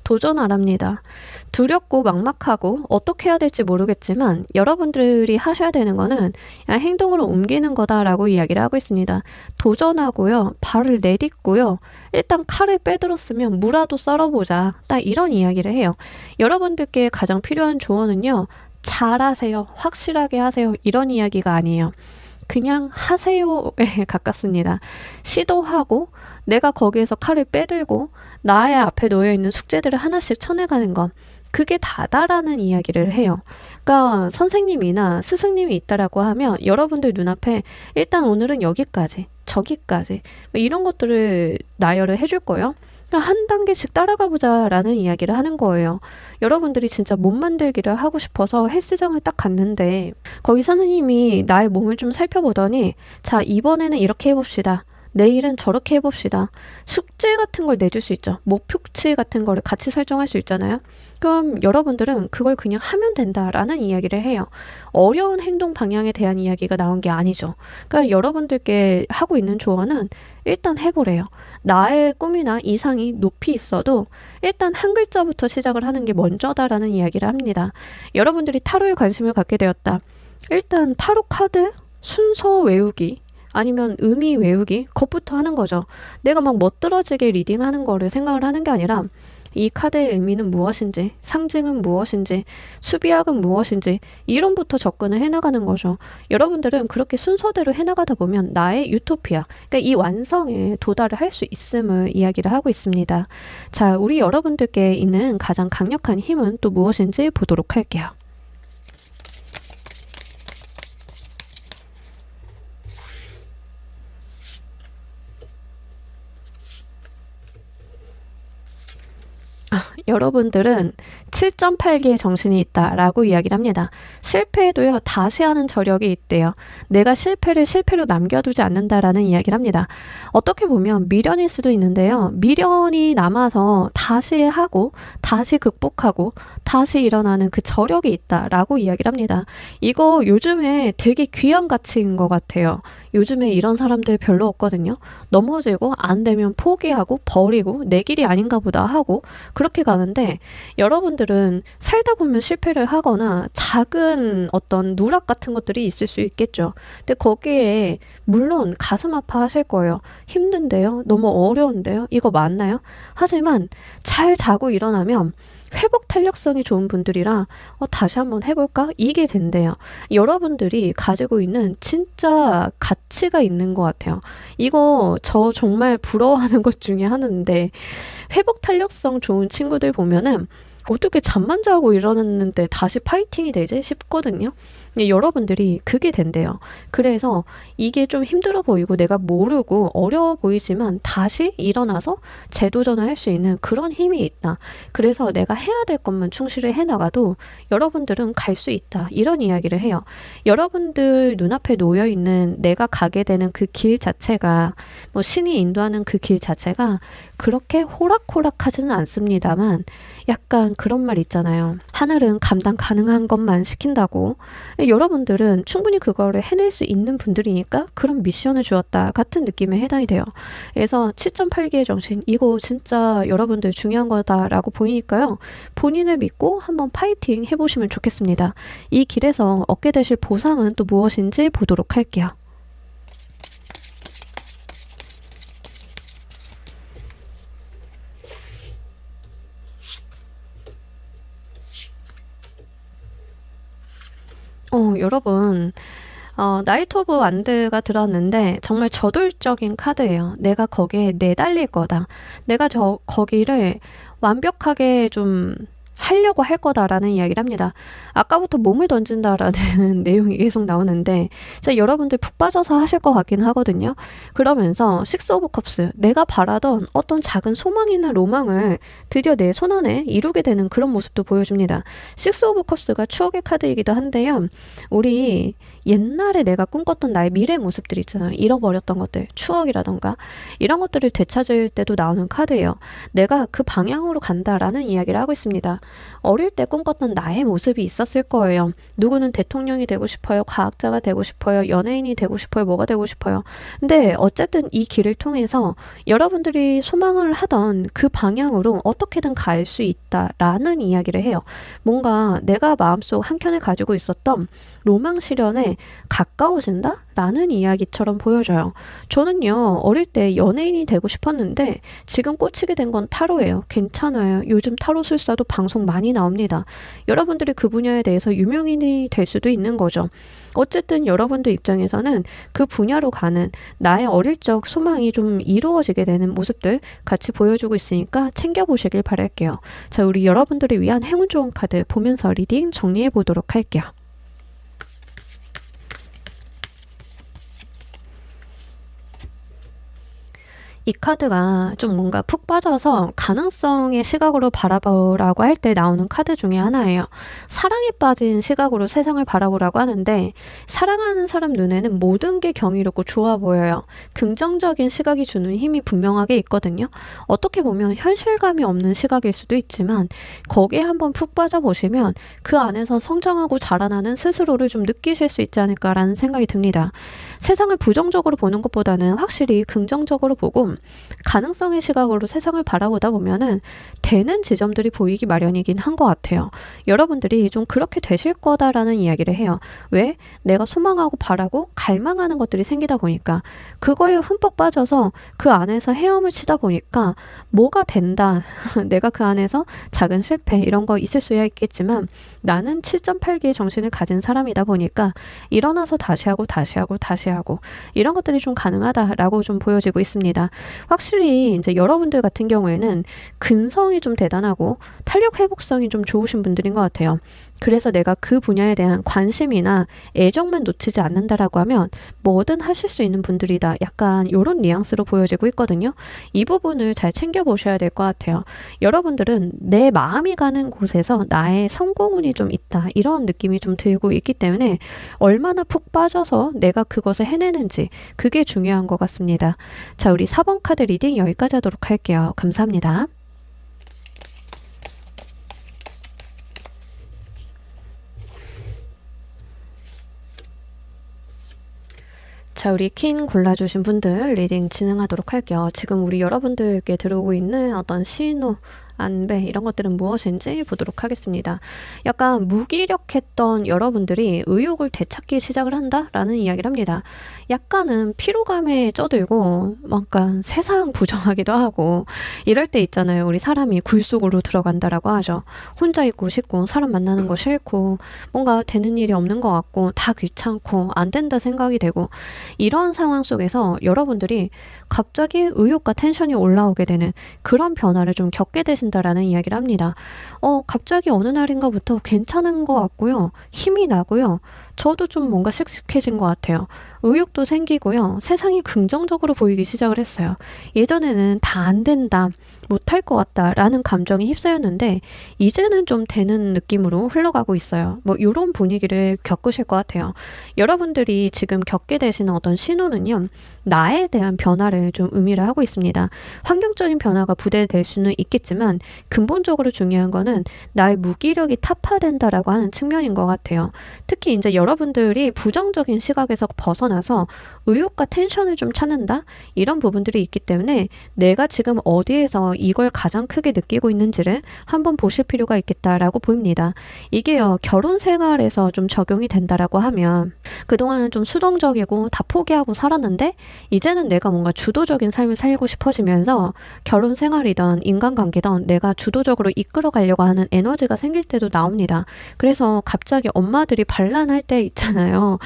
도전하랍니다. 두렵고 막막하고 어떻게 해야 될지 모르겠지만 여러분들이 하셔야 되는 거는 그냥 행동으로 옮기는 거다라고 이야기를 하고 있습니다. 도전하고요. 발을 내딛고요. 일단 칼을 빼들었으면 무라도 썰어보자. 딱 이런 이야기를 해요. 여러분들께 가장 필요한 조언은요. 잘하세요. 확실하게 하세요. 이런 이야기가 아니에요. 그냥 하세요에 가깝습니다. 시도하고 내가 거기에서 칼을 빼들고 나의 앞에 놓여있는 숙제들을 하나씩 쳐내가는 것. 그게 다다라는 이야기를 해요. 그러니까 선생님이나 스승님이 있다라고 하면 여러분들 눈앞에 일단 오늘은 여기까지, 저기까지 이런 것들을 나열을 해줄 거예요. 그냥 한 단계씩 따라가 보자라는 이야기를 하는 거예요. 여러분들이 진짜 몸 만들기를 하고 싶어서 헬스장을 딱 갔는데 거기 선생님이 나의 몸을 좀 살펴보더니 자, 이번에는 이렇게 해봅시다. 내일은 저렇게 해봅시다. 숙제 같은 걸 내줄 수 있죠. 목표치 같은 거를 같이 설정할 수 있잖아요. 그럼 여러분들은 그걸 그냥 하면 된다라는 이야기를 해요. 어려운 행동 방향에 대한 이야기가 나온 게 아니죠. 그러니까 여러분들께 하고 있는 조언은 일단 해보래요. 나의 꿈이나 이상이 높이 있어도 일단 한 글자부터 시작을 하는 게 먼저다라는 이야기를 합니다. 여러분들이 타로에 관심을 갖게 되었다. 일단 타로 카드 순서 외우기 아니면 의미 외우기 그것부터 하는 거죠. 내가 막 멋들어지게 리딩하는 거를 생각을 하는 게 아니라 이 카드의 의미는 무엇인지, 상징은 무엇인지, 수비약은 무엇인지 이론부터 접근을 해나가는 거죠. 여러분들은 그렇게 순서대로 해나가다 보면 나의 유토피아, 그러니까 이 완성에 도달을 할 수 있음을 이야기를 하고 있습니다. 자, 우리 여러분들께 있는 가장 강력한 힘은 또 무엇인지 보도록 할게요. 여러분들은 7.8기의 정신이 있다라고 이야기를 합니다. 실패해도요, 다시 하는 저력이 있대요. 내가 실패를 실패로 남겨두지 않는다라는 이야기를 합니다. 어떻게 보면 미련일 수도 있는데요. 미련이 남아서 다시 하고, 다시 극복하고, 다시 일어나는 그 저력이 있다라고 이야기를 합니다. 이거 요즘에 되게 귀한 가치인 것 같아요. 요즘에 이런 사람들 별로 없거든요. 넘어지고 안 되면 포기하고 버리고 내 길이 아닌가 보다 하고 그렇게 가는데 여러분들은 살다 보면 실패를 하거나 작은 어떤 누락 같은 것들이 있을 수 있겠죠. 근데 거기에 물론 가슴 아파하실 거예요. 힘든데요? 너무 어려운데요? 이거 맞나요? 하지만 잘 자고 일어나면 회복 탄력성이 좋은 분들이라 다시 한번 해볼까? 이게 된대요. 여러분들이 가지고 있는 진짜 가치가 있는 것 같아요. 이거 저 정말 부러워하는 것 중에 하나인데 회복 탄력성 좋은 친구들 보면은 어떻게 잠만 자고 일어났는데 다시 파이팅이 되지 싶거든요. 근데 여러분들이 그게 된대요. 그래서 이게 좀 힘들어 보이고 내가 모르고 어려워 보이지만 다시 일어나서 재도전을 할 수 있는 그런 힘이 있다. 그래서 내가 해야 될 것만 충실히 해나가도 여러분들은 갈 수 있다. 이런 이야기를 해요. 여러분들 눈앞에 놓여있는 내가 가게 되는 그 길 자체가 뭐 신이 인도하는 그 길 자체가 그렇게 호락호락하지는 않습니다만 약간 그런 말 있잖아요. 하늘은 감당 가능한 것만 시킨다고. 여러분들은 충분히 그거를 해낼 수 있는 분들이니까 그런 미션을 주었다 같은 느낌에 해당이 돼요. 그래서 7.8기의 정신 이거 진짜 여러분들 중요한 거다라고 보이니까요. 본인을 믿고 한번 파이팅 해보시면 좋겠습니다. 이 길에서 얻게 되실 보상은 또 무엇인지 보도록 할게요. 여러분, 나이트 오브 완드가 들어왔는데 정말 저돌적인 카드예요. 내가 거기에 내달릴 거다. 내가 거기를 완벽하게 좀 하려고 할 거다라는 이야기를 합니다. 아까부터 몸을 던진다라는 내용이 계속 나오는데 진짜 여러분들 푹 빠져서 하실 것 같긴 하거든요. 그러면서 식스 오브 컵스 내가 바라던 어떤 작은 소망이나 로망을 드디어 내 손안에 이루게 되는 그런 모습도 보여줍니다. 식스 오브 컵스가 추억의 카드이기도 한데요. 우리 옛날에 내가 꿈꿨던 나의 미래 모습들 있잖아요. 잃어버렸던 것들, 추억이라던가 이런 것들을 되찾을 때도 나오는 카드예요. 내가 그 방향으로 간다라는 이야기를 하고 있습니다. 어릴 때 꿈꿨던 나의 모습이 있었을 거예요. 누구는 대통령이 되고 싶어요. 과학자가 되고 싶어요. 연예인이 되고 싶어요. 뭐가 되고 싶어요. 근데 어쨌든 이 길을 통해서 여러분들이 소망을 하던 그 방향으로 어떻게든 갈 수 있다라는 이야기를 해요. 뭔가 내가 마음속 한켠에 가지고 있었던 로망 실현에 가까워진다? 라는 이야기처럼 보여져요. 저는요, 어릴 때 연예인이 되고 싶었는데 지금 꽂히게 된 건 타로예요. 괜찮아요. 요즘 타로술사도 방송 많이 나옵니다. 여러분들이 그 분야에 대해서 유명인이 될 수도 있는 거죠. 어쨌든 여러분들 입장에서는 그 분야로 가는 나의 어릴 적 소망이 좀 이루어지게 되는 모습들 같이 보여주고 있으니까 챙겨보시길 바랄게요. 자, 우리 여러분들을 위한 행운 좋은 카드 보면서 리딩 정리해 보도록 할게요. 이 카드가 좀 뭔가 푹 빠져서 가능성의 시각으로 바라보라고 할 때 나오는 카드 중에 하나예요. 사랑에 빠진 시각으로 세상을 바라보라고 하는데 사랑하는 사람 눈에는 모든 게 경이롭고 좋아 보여요. 긍정적인 시각이 주는 힘이 분명하게 있거든요. 어떻게 보면 현실감이 없는 시각일 수도 있지만 거기에 한번 푹 빠져보시면 그 안에서 성장하고 자라나는 스스로를 좀 느끼실 수 있지 않을까라는 생각이 듭니다. 세상을 부정적으로 보는 것보다는 확실히 긍정적으로 보고 가능성의 시각으로 세상을 바라보다 보면은 되는 지점들이 보이기 마련이긴 한 것 같아요. 여러분들이 좀 그렇게 되실 거다라는 이야기를 해요. 왜? 내가 소망하고 바라고 갈망하는 것들이 생기다 보니까 그거에 흠뻑 빠져서 그 안에서 헤엄을 치다 보니까 뭐가 된다. 내가 그 안에서 작은 실패 이런 거 있을 수야 있겠지만 나는 7.8기의 정신을 가진 사람이다 보니까 일어나서 다시 하고 다시 하고 다시 하고 이런 것들이 좀 가능하다라고 좀 보여지고 있습니다. 확실히 이제 여러분들 같은 경우에는 근성이 좀 대단하고 탄력 회복성이 좀 좋으신 분들인 것 같아요. 그래서 내가 그 분야에 대한 관심이나 애정만 놓치지 않는다라고 하면 뭐든 하실 수 있는 분들이다. 약간 이런 뉘앙스로 보여지고 있거든요. 이 부분을 잘 챙겨보셔야 될 것 같아요. 여러분들은 내 마음이 가는 곳에서 나의 성공운이 좀 있다. 이런 느낌이 좀 들고 있기 때문에 얼마나 푹 빠져서 내가 그것을 해내는지 그게 중요한 것 같습니다. 자, 우리 4번 카드 리딩 여기까지 하도록 할게요. 감사합니다. 자, 우리 퀸 골라주신 분들 리딩 진행하도록 할게요. 지금 우리 여러분들께 들어오고 있는 어떤 신호, 안배 이런 것들은 무엇인지 보도록 하겠습니다. 약간 무기력했던 여러분들이 의욕을 되찾기 시작을 한다라는 이야기를 합니다. 약간은 피로감에 쪄들고 약간 세상 부정하기도 하고 이럴 때 있잖아요. 우리 사람이 굴 속으로 들어간다라고 하죠. 혼자 있고 싶고 사람 만나는 거 싫고 뭔가 되는 일이 없는 것 같고 다 귀찮고 안 된다 생각이 되고 이런 상황 속에서 여러분들이 갑자기 의욕과 텐션이 올라오게 되는 그런 변화를 좀 겪게 되신다라는 이야기를 합니다. 갑자기 어느 날인가부터 괜찮은 것 같고요. 힘이 나고요. 저도 좀 뭔가 씩씩해진 것 같아요. 의욕도 생기고요. 세상이 긍정적으로 보이기 시작을 했어요. 예전에는 다 안 된다, 못할 것 같다라는 감정이 휩싸였는데 이제는 좀 되는 느낌으로 흘러가고 있어요. 뭐 이런 분위기를 겪으실 것 같아요. 여러분들이 지금 겪게 되시는 어떤 신호는요. 나에 대한 변화를 좀 의미를 하고 있습니다. 환경적인 변화가 부대될 수는 있겠지만 근본적으로 중요한 거는 나의 무기력이 타파된다라고 하는 측면인 것 같아요. 특히 이제 여러분들이 부정적인 시각에서 벗어나서 의욕과 텐션을 좀 찾는다? 이런 부분들이 있기 때문에 내가 지금 어디에서 이걸 가장 크게 느끼고 있는지를 한번 보실 필요가 있겠다라고 보입니다. 이게요, 결혼 생활에서 좀 적용이 된다라고 하면 그동안은 좀 수동적이고 다 포기하고 살았는데 이제는 내가 뭔가 주도적인 삶을 살고 싶어지면서 결혼 생활이든 인간관계든 내가 주도적으로 이끌어 가려고 하는 에너지가 생길 때도 나옵니다. 그래서 갑자기 엄마들이 반란할 때 있잖아요.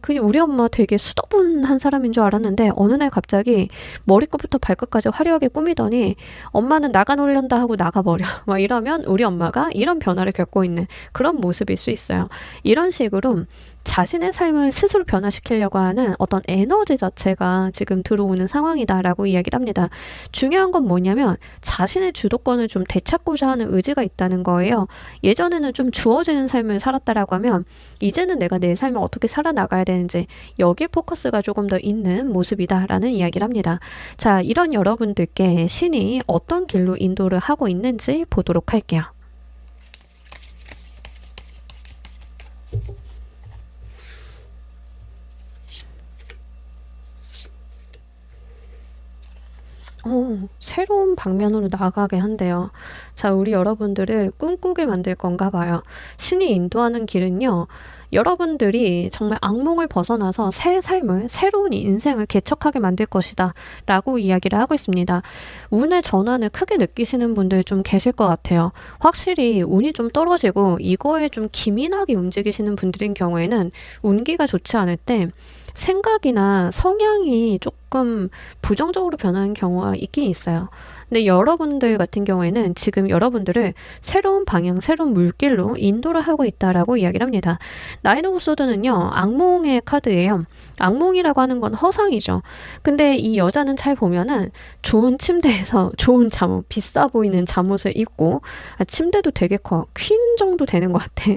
그냥 우리 엄마 되게 수더분한 사람인 줄 알았는데 어느 날 갑자기 머리끝부터 발끝까지 화려하게 꾸미더니 엄마는 나가 놀란다 하고 나가버려. 막 이러면 우리 엄마가 이런 변화를 겪고 있는 그런 모습일 수 있어요. 이런 식으로 자신의 삶을 스스로 변화시키려고 하는 어떤 에너지 자체가 지금 들어오는 상황이다라고 이야기를 합니다. 중요한 건 뭐냐면 자신의 주도권을 좀 되찾고자 하는 의지가 있다는 거예요. 예전에는 좀 주어지는 삶을 살았다라고 하면 이제는 내가 내 삶을 어떻게 살아나가야 되는지 여기에 포커스가 조금 더 있는 모습이다라는 이야기를 합니다. 자, 이런 여러분들께 신이 어떤 길로 인도를 하고 있는지 보도록 할게요. 새로운 방면으로 나아가게 한대요. 자, 우리 여러분들을 꿈꾸게 만들 건가 봐요. 신이 인도하는 길은요. 여러분들이 정말 악몽을 벗어나서 새 삶을, 새로운 인생을 개척하게 만들 것이다 라고 이야기를 하고 있습니다. 운의 전환을 크게 느끼시는 분들 좀 계실 것 같아요. 확실히 운이 좀 떨어지고 이거에 좀 기민하게 움직이시는 분들인 경우에는 운기가 좋지 않을 때 생각이나 성향이 조금 부정적으로 변하는 경우가 있긴 있어요. 근데 여러분들 같은 경우에는 지금 여러분들을 새로운 방향, 새로운 물길로 인도를 하고 있다라고 이야기를 합니다. 나인 오브 소드는요, 악몽의 카드예요. 악몽이라고 하는 건 허상이죠. 근데 이 여자는 잘 보면은 좋은 침대에서 좋은 잠옷, 비싸 보이는 잠옷을 입고, 침대도 되게 커. 퀸 정도 되는 것 같아.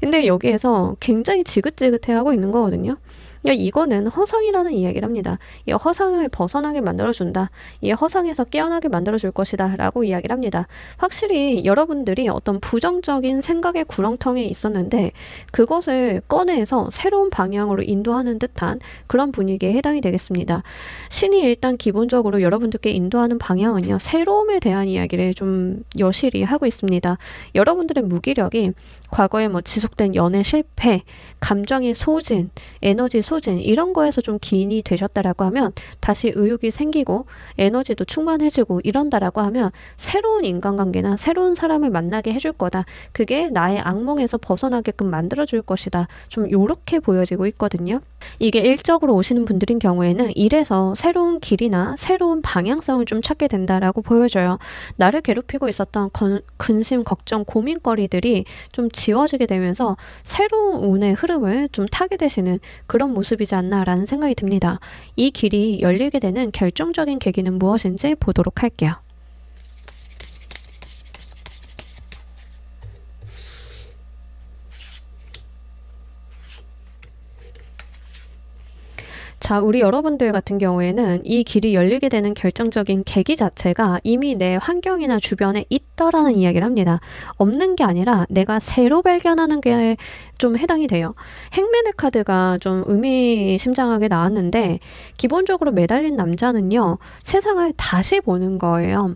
근데 여기에서 굉장히 지긋지긋해 하고 있는 거거든요. 그러니까 이거는 허상이라는 이야기를 합니다. 이 허상을 벗어나게 만들어준다. 이 허상에서 깨어나게 만들어줄 것이다. 라고 이야기를 합니다. 확실히 여러분들이 어떤 부정적인 생각의 구렁텅이에 있었는데 그것을 꺼내서 새로운 방향으로 인도하는 듯한 그런 분위기에 해당이 되겠습니다. 신이 일단 기본적으로 여러분들께 인도하는 방향은요. 새로움에 대한 이야기를 좀 여실히 하고 있습니다. 여러분들의 무기력이 과거에 뭐 지속된 연애 실패, 감정의 소진, 에너지 소진 이런 거에서 좀 기인이 되셨다라고 하면 다시 의욕이 생기고 에너지도 충만해지고 이런다라고 하면 새로운 인간관계나 새로운 사람을 만나게 해줄 거다. 그게 나의 악몽에서 벗어나게끔 만들어줄 것이다. 좀 요렇게 보여지고 있거든요. 이게 일적으로 오시는 분들인 경우에는 일에서 새로운 길이나 새로운 방향성을 좀 찾게 된다라고 보여져요. 나를 괴롭히고 있었던 근심, 걱정, 고민거리들이 좀 지워지게 되면서 새로운 운의 흐름을 좀 타게 되시는 그런 모습이지 않나라는 생각이 듭니다. 이 길이 열리게 되는 결정적인 계기는 무엇인지 보도록 할게요. 자, 우리 여러분들 같은 경우에는 이 길이 열리게 되는 결정적인 계기 자체가 이미 내 환경이나 주변에 있다라는 이야기를 합니다. 없는 게 아니라 내가 새로 발견하는 게 좀 해당이 돼요. 행맨의 카드가 좀 의미심장하게 나왔는데 기본적으로 매달린 남자는요. 세상을 다시 보는 거예요.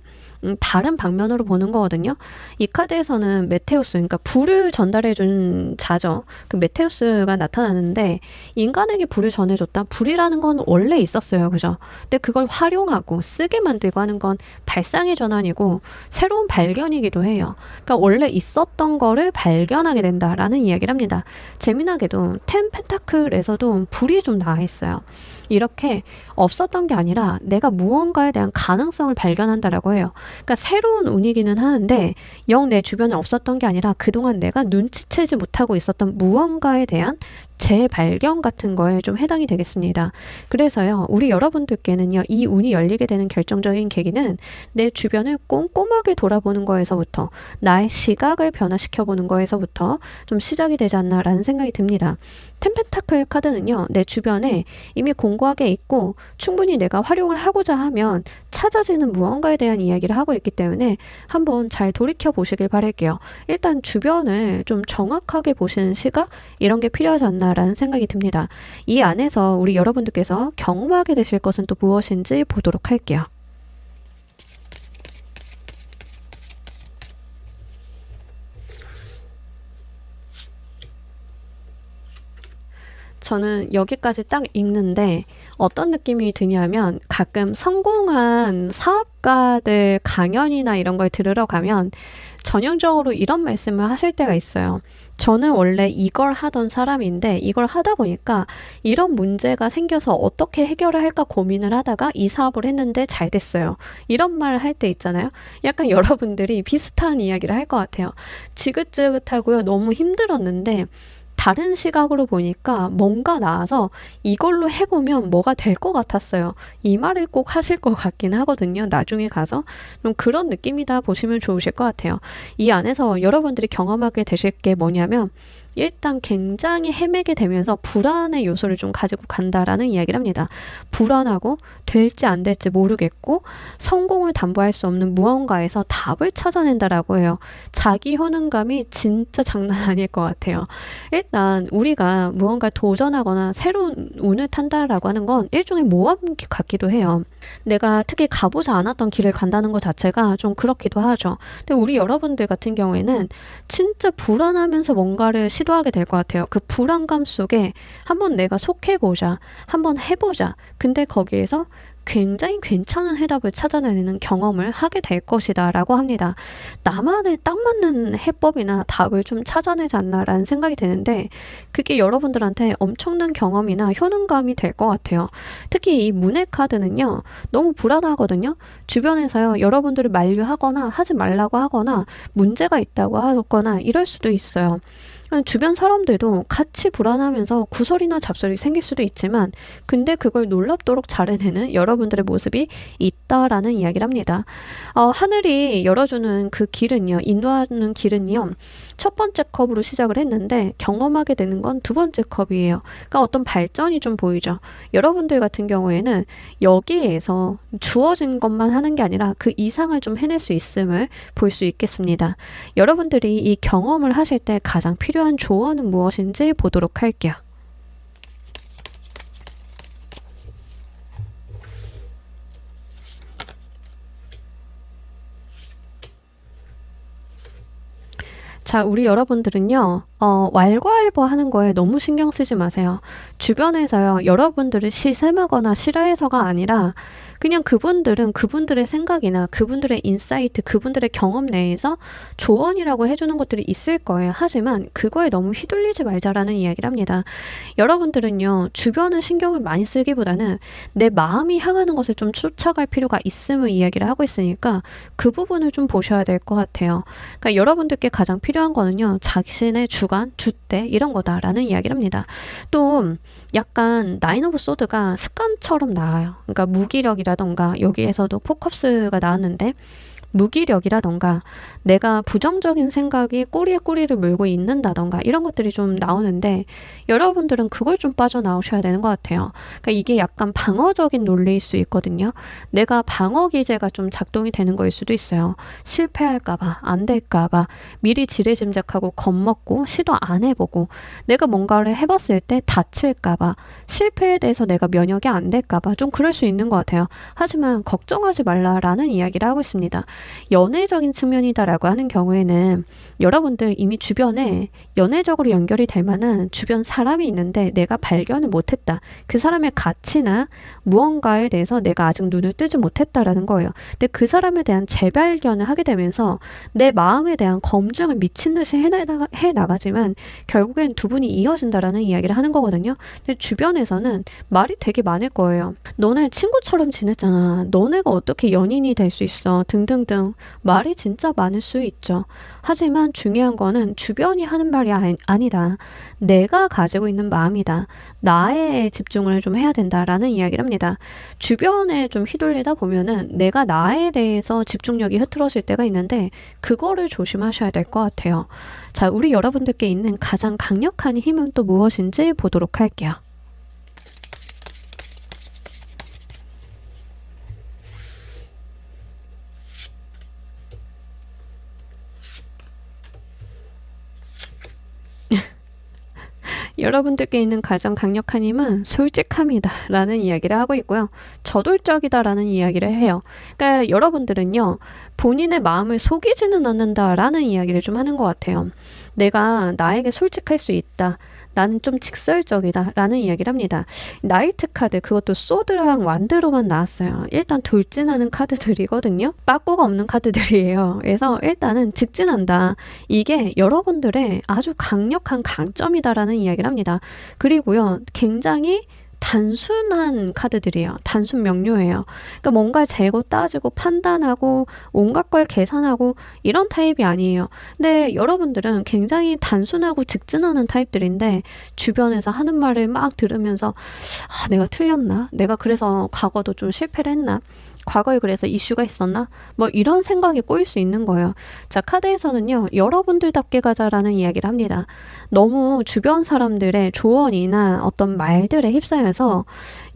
다른 방면으로 보는 거거든요. 이 카드에서는 메테우스, 그러니까 불을 전달해준 자죠. 그 메테우스가 나타나는데 인간에게 불을 전해줬다. 불이라는 건 원래 있었어요. 그죠? 근데 그걸 활용하고 쓰게 만들고 하는 건 발상의 전환이고 새로운 발견이기도 해요. 그러니까 원래 있었던 거를 발견하게 된다라는 이야기를 합니다. 재미나게도 텐 펜타클에서도 불이 좀 나와 있어요. 이렇게 없었던 게 아니라 내가 무언가에 대한 가능성을 발견한다라고 해요. 그러니까 새로운 운이기는 하는데 영 내 주변에 없었던 게 아니라 그동안 내가 눈치채지 못하고 있었던 무언가에 대한 재발견 같은 거에 좀 해당이 되겠습니다. 그래서요, 우리 여러분들께는요, 이 운이 열리게 되는 결정적인 계기는 내 주변을 꼼꼼하게 돌아보는 거에서부터 나의 시각을 변화시켜보는 거에서부터 좀 시작이 되지 않나라는 생각이 듭니다. 템펜타클 카드는요, 내 주변에 이미 공고하게 있고 충분히 내가 활용을 하고자 하면 찾아지는 무언가에 대한 이야기를 하고 있기 때문에 한번 잘 돌이켜 보시길 바랄게요. 일단 주변을 좀 정확하게 보시는 시각 이런 게 필요하지 않나라는 생각이 듭니다. 이 안에서 우리 여러분들께서 경험하게 되실 것은 또 무엇인지 보도록 할게요. 저는 여기까지 딱 읽는데 어떤 느낌이 드냐면 가끔 성공한 사업가들 강연이나 이런 걸 들으러 가면 전형적으로 이런 말씀을 하실 때가 있어요. 저는 원래 이걸 하던 사람인데 이걸 하다 보니까 이런 문제가 생겨서 어떻게 해결을 할까 고민을 하다가 이 사업을 했는데 잘 됐어요. 이런 말 할 때 있잖아요. 약간 여러분들이 비슷한 이야기를 할 것 같아요. 지긋지긋하고요. 너무 힘들었는데 다른 시각으로 보니까 뭔가 나와서 이걸로 해보면 뭐가 될 것 같았어요. 이 말을 꼭 하실 것 같긴 하거든요. 나중에 가서 좀 그런 느낌이다 보시면 좋으실 것 같아요. 이 안에서 여러분들이 경험하게 되실 게 뭐냐면 일단 굉장히 헤매게 되면서 불안의 요소를 좀 가지고 간다라는 이야기를 합니다. 불안하고 될지 안 될지 모르겠고 성공을 담보할 수 없는 무언가에서 답을 찾아낸다라고 해요. 자기 효능감이 진짜 장난 아닐 것 같아요. 일단 우리가 무언가 도전하거나 새로운 운을 탄다라고 하는 건 일종의 모험 같기도 해요. 내가 특히 가보지 않았던 길을 간다는 것 자체가 좀 그렇기도 하죠. 근데 우리 여러분들 같은 경우에는 진짜 불안하면서 뭔가를 시도하게 될 것 같아요. 그 불안감 속에 한번 내가 속해보자. 한번 해보자. 근데 거기에서 굉장히 괜찮은 해답을 찾아내는 경험을 하게 될 것이다 라고 합니다. 나만의 딱 맞는 해법이나 답을 좀 찾아내지 않나라는 생각이 드는데 그게 여러분들한테 엄청난 경험이나 효능감이 될 것 같아요. 특히 이 문해 카드는요. 너무 불안하거든요. 주변에서요. 여러분들을 만류하거나 하지 말라고 하거나 문제가 있다고 하거나 이럴 수도 있어요. 주변 사람들도 같이 불안하면서 구설이나 잡설이 생길 수도 있지만 근데 그걸 놀랍도록 잘 해내는 여러분들의 모습이 있다라는 이야기를 합니다. 하늘이 열어주는 그 길은요. 인도하는 길은요. 첫 번째 컵으로 시작을 했는데 경험하게 되는 건 두 번째 컵이에요. 그러니까 어떤 발전이 좀 보이죠. 여러분들 같은 경우에는 여기에서 주어진 것만 하는 게 아니라 그 이상을 좀 해낼 수 있음을 볼 수 있겠습니다. 여러분들이 이 경험을 하실 때 가장 필요한 조언은 무엇인지 보도록 할게요. 자, 우리 여러분들은요, 왈가왈부 하는 거에 너무 신경 쓰지 마세요. 주변에서요, 여러분들을 시샘하거나 싫어해서가 아니라 그냥 그분들은 그분들의 생각이나 그분들의 인사이트, 그분들의 경험 내에서 조언이라고 해주는 것들이 있을 거예요. 하지만 그거에 너무 휘둘리지 말자라는 이야기를 합니다. 여러분들은요, 주변을 신경을 많이 쓰기보다는 내 마음이 향하는 것을 좀 쫓아갈 필요가 있음을 이야기를 하고 있으니까 그 부분을 좀 보셔야 될 것 같아요. 그러니까 여러분들께 가장 필요한 거는요, 자신의 주관, 주대 이런 거다라는 이야기를 합니다. 또 약간 나인 오브 소드가 습관처럼 나와요. 그러니까 무기력이라던가 여기에서도 포커스가 나왔는데 무기력이라던가 내가 부정적인 생각이 꼬리에 꼬리를 물고 있는다던가 이런 것들이 좀 나오는데 여러분들은 그걸 좀 빠져나오셔야 되는 것 같아요. 그러니까 이게 약간 방어적인 논리일 수 있거든요. 내가 방어 기제가 좀 작동이 되는 거일 수도 있어요. 실패할까봐, 안 될까봐 미리 지레짐작하고 겁먹고 시도 안 해보고 내가 뭔가를 해봤을 때 다칠까봐 실패에 대해서 내가 면역이 안 될까봐 좀 그럴 수 있는 것 같아요. 하지만 걱정하지 말라라는 이야기를 하고 있습니다. 연애적인 측면이다라고 하는 경우에는 여러분들 이미 주변에 연애적으로 연결이 될 만한 주변 사람이 있는데 내가 발견을 못했다. 그 사람의 가치나 무언가에 대해서 내가 아직 눈을 뜨지 못했다라는 거예요. 근데 그 사람에 대한 재발견을 하게 되면서 내 마음에 대한 검증을 미친 듯이 해나가지만 결국엔 두 분이 이어진다라는 이야기를 하는 거거든요. 근데 주변에서는 말이 되게 많을 거예요. 너네 친구처럼 지냈잖아. 너네가 어떻게 연인이 될 수 있어. 등등등 말이 진짜 많을 수 있죠. 하지만 중요한 거는 주변이 하는 말이 아니다. 내가 가지고 있는 마음이다. 나에 집중을 좀 해야 된다라는 이야기를 합니다. 주변에 좀 휘둘리다 보면은 내가 나에 대해서 집중력이 흐트러질 때가 있는데 그거를 조심하셔야 될 것 같아요. 자, 우리 여러분들께 있는 가장 강력한 힘은 또 무엇인지 보도록 할게요. 여러분들께 있는 가장 강력한 힘은 솔직함이다 라는 이야기를 하고 있고요. 저돌적이다 라는 이야기를 해요. 그러니까 여러분들은요. 본인의 마음을 속이지는 않는다 라는 이야기를 좀 하는 것 같아요. 내가 나에게 솔직할 수 있다. 나는 좀 직설적이다 라는 이야기를 합니다. 나이트 카드 그것도 소드랑 완드로만 나왔어요. 일단 돌진하는 카드들이거든요. 빠꾸가 없는 카드들이에요. 그래서 일단은 직진한다. 이게 여러분들의 아주 강력한 강점이다라는 이야기를 합니다. 그리고요. 굉장히 단순한 카드들이에요. 단순 명료해요. 그러니까 뭔가 재고 따지고 판단하고 온갖 걸 계산하고 이런 타입이 아니에요. 근데 여러분들은 굉장히 단순하고 직진하는 타입들인데 주변에서 하는 말을 막 들으면서 내가 틀렸나? 내가 그래서 과거도 좀 실패를 했나? 과거에 그래서 이슈가 있었나? 뭐 이런 생각이 꼬일 수 있는 거예요. 자, 카드에서는요. 여러분들답게 가자라는 이야기를 합니다. 너무 주변 사람들의 조언이나 어떤 말들에 휩싸여서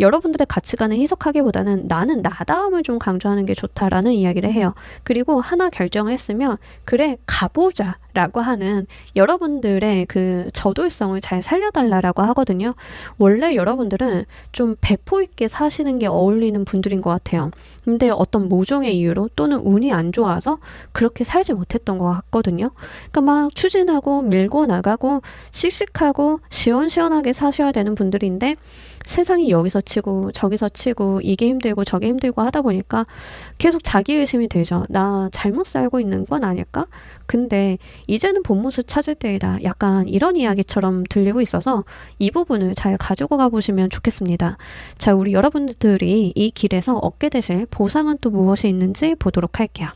여러분들의 가치관을 희석하기보다는 나는 나다움을 좀 강조하는 게 좋다라는 이야기를 해요. 그리고 하나 결정을 했으면 그래 가보자 라고 하는 여러분들의 그 저돌성을 잘 살려달라고 하거든요. 원래 여러분들은 좀 배포 있게 사시는 게 어울리는 분들인 것 같아요. 근데 어떤 모종의 이유로 또는 운이 안 좋아서 그렇게 살지 못했던 것 같거든요. 그러니까 막 추진하고 밀고 나가고 씩씩하고 시원시원하게 사셔야 되는 분들인데 세상이 여기서 치고 저기서 치고 이게 힘들고 저게 힘들고 하다 보니까 계속 자기의심이 들죠. 나 잘못 살고 있는 건 아닐까? 근데 이제는 본 모습 찾을 때이다. 약간 이런 이야기처럼 들리고 있어서 이 부분을 잘 가지고 가보시면 좋겠습니다. 자, 우리 여러분들이 이 길에서 얻게 되실 보상은 또 무엇이 있는지 보도록 할게요.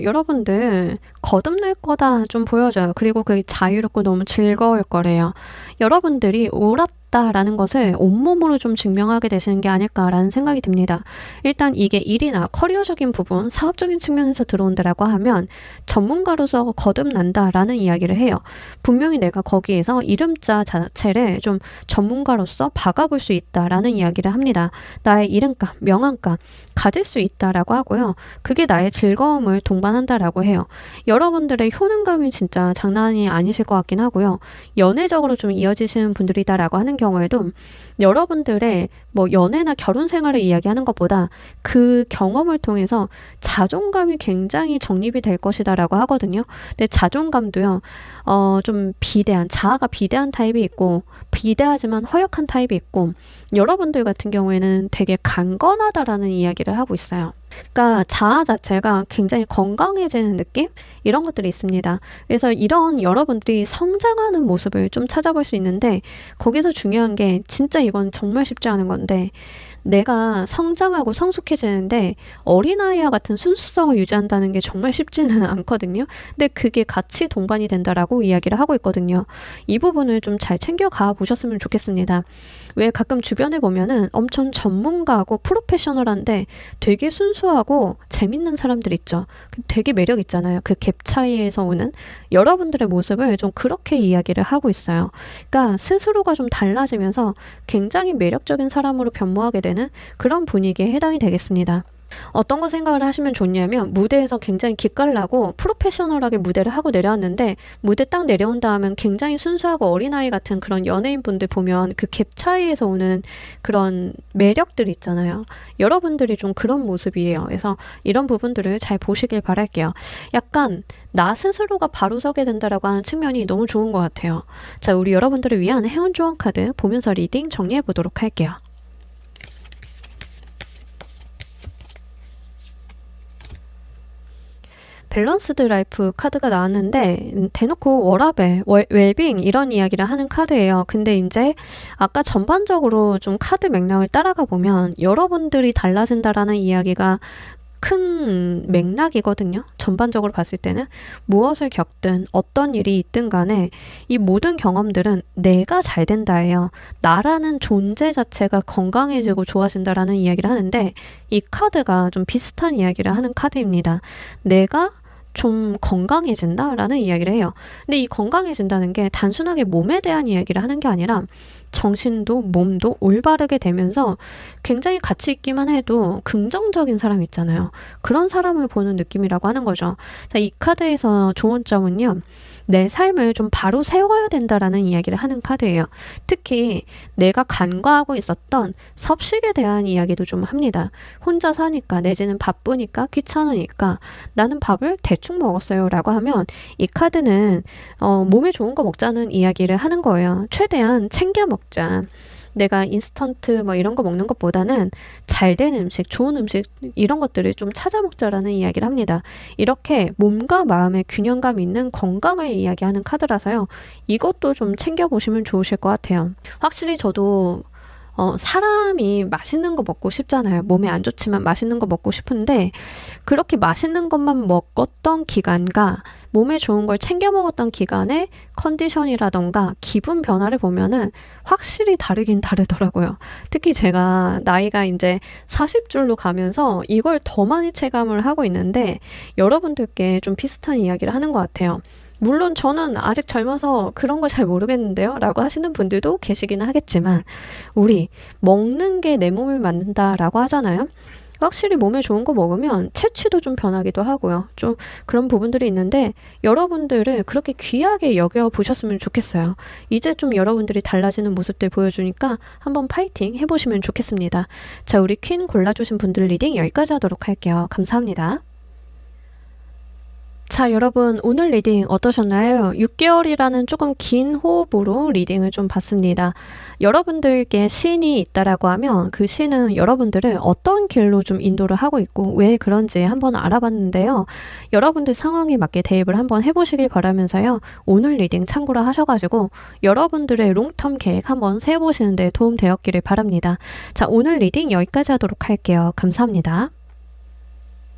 여러분들 거듭날 거다 좀 보여져요. 그리고 그게 자유롭고 너무 즐거울 거래요. 여러분들이 옳았다라는 것을 온몸으로 좀 증명하게 되시는 게 아닐까라는 생각이 듭니다. 일단 이게 일이나 커리어적인 부분, 사업적인 측면에서 들어온다라고 하면 전문가로서 거듭난다라는 이야기를 해요. 분명히 내가 거기에서 이름자 자체를 좀 전문가로서 박아볼 수 있다라는 이야기를 합니다. 나의 이름값, 명함값 가질 수 있다라고 하고요. 그게 나의 즐거움을 동반한다라고 해요. 여러분들의 효능감이 진짜 장난이 아니실 것 같긴 하고요. 연애적으로 좀 이어지시는 분들이다라고 하는 경우에도 여러분들의 뭐 연애나 결혼 생활을 이야기하는 것보다 그 경험을 통해서 자존감이 굉장히 정립이 될 것이다라고 하거든요. 근데 자존감도요, 좀 자아가 비대한 타입이 있고, 비대하지만 허약한 타입이 있고, 여러분들 같은 경우에는 되게 강건하다라는 이야기를 하고 있어요. 그러니까 자아 자체가 굉장히 건강해지는 느낌? 이런 것들이 있습니다. 그래서 이런 여러분들이 성장하는 모습을 좀 찾아볼 수 있는데, 거기서 중요한 게 진짜 이건 정말 쉽지 않은 건데, 내가 성장하고 성숙해지는데 어린아이와 같은 순수성을 유지한다는 게 정말 쉽지는 않거든요. 근데 그게 같이 동반이 된다라고 이야기를 하고 있거든요. 이 부분을 좀 잘 챙겨가 보셨으면 좋겠습니다. 왜 가끔 주변에 보면은 엄청 전문가하고 프로페셔널한데 되게 순수하고 재밌는 사람들 있죠. 되게 매력 있잖아요. 그 갭 차이에서 오는 여러분들의 모습을 좀 그렇게 이야기를 하고 있어요. 그러니까 스스로가 좀 달라지면서 굉장히 매력적인 사람으로 변모하게 되는 그런 분위기에 해당이 되겠습니다. 어떤 거 생각을 하시면 좋냐면 무대에서 굉장히 기깔나고 프로페셔널하게 무대를 하고 내려왔는데 무대 딱 내려온 다음엔 굉장히 순수하고 어린아이 같은 그런 연예인분들 보면 그 갭 차이에서 오는 그런 매력들 있잖아요. 여러분들이 좀 그런 모습이에요. 그래서 이런 부분들을 잘 보시길 바랄게요. 약간 나 스스로가 바로 서게 된다라고 하는 측면이 너무 좋은 것 같아요. 자, 우리 여러분들을 위한 행운 조언 카드 보면서 리딩 정리해 보도록 할게요. 밸런스드 라이프 카드가 나왔는데 대놓고 워라밸, 웰빙 이런 이야기를 하는 카드예요. 근데 이제 아까 전반적으로 좀 카드 맥락을 따라가 보면 여러분들이 달라진다라는 이야기가 큰 맥락이거든요. 전반적으로 봤을 때는 무엇을 겪든 어떤 일이 있든 간에 이 모든 경험들은 내가 잘 된다예요. 나라는 존재 자체가 건강해지고 좋아진다라는 이야기를 하는데 이 카드가 좀 비슷한 이야기를 하는 카드입니다. 내가 좀 건강해진다라는 이야기를 해요. 근데 이 건강해진다는 게 단순하게 몸에 대한 이야기를 하는 게 아니라 정신도 몸도 올바르게 되면서 굉장히 가치 있기만 해도 긍정적인 사람 있잖아요. 그런 사람을 보는 느낌이라고 하는 거죠. 자, 이 카드에서 좋은 점은요. 내 삶을 좀 바로 세워야 된다라는 이야기를 하는 카드예요. 특히 내가 간과하고 있었던 섭식에 대한 이야기도 좀 합니다. 혼자 사니까 내지는 바쁘니까 귀찮으니까 나는 밥을 대충 먹었어요 라고 하면 이 카드는 몸에 좋은 거 먹자는 이야기를 하는 거예요. 최대한 챙겨 먹자. 내가 인스턴트 뭐 이런 거 먹는 것보다는 잘 된 음식, 좋은 음식 이런 것들을 좀 찾아 먹자라는 이야기를 합니다. 이렇게 몸과 마음의 균형감 있는 건강을 이야기하는 카드라서요. 이것도 좀 챙겨보시면 좋으실 것 같아요. 확실히 저도 사람이 맛있는 거 먹고 싶잖아요. 몸에 안 좋지만 맛있는 거 먹고 싶은데 그렇게 맛있는 것만 먹었던 기간과 몸에 좋은 걸 챙겨 먹었던 기간의 컨디션이라던가 기분 변화를 보면은 확실히 다르긴 다르더라고요. 특히 제가 나이가 이제 40줄로 가면서 이걸 더 많이 체감을 하고 있는데 여러분들께 좀 비슷한 이야기를 하는 것 같아요. 물론 저는 아직 젊어서 그런 걸 잘 모르겠는데요 라고 하시는 분들도 계시기는 하겠지만 우리 먹는 게 내 몸을 만든다 라고 하잖아요. 확실히 몸에 좋은 거 먹으면 체취도 좀 변하기도 하고요. 좀 그런 부분들이 있는데 여러분들을 그렇게 귀하게 여겨보셨으면 좋겠어요. 이제 좀 여러분들이 달라지는 모습들 보여주니까 한번 파이팅 해보시면 좋겠습니다. 자, 우리 퀸 골라주신 분들 리딩 여기까지 하도록 할게요. 감사합니다. 자, 여러분 오늘 리딩 어떠셨나요? 6개월이라는 조금 긴 호흡으로 리딩을 좀 봤습니다. 여러분들께 신이 있다라고 하면 그 신은 여러분들을 어떤 길로 좀 인도를 하고 있고 왜 그런지 한번 알아봤는데요. 여러분들 상황에 맞게 대입을 한번 해보시길 바라면서요. 오늘 리딩 참고로 하셔가지고 여러분들의 롱텀 계획 한번 세워보시는 데 도움 되었기를 바랍니다. 자, 오늘 리딩 여기까지 하도록 할게요. 감사합니다.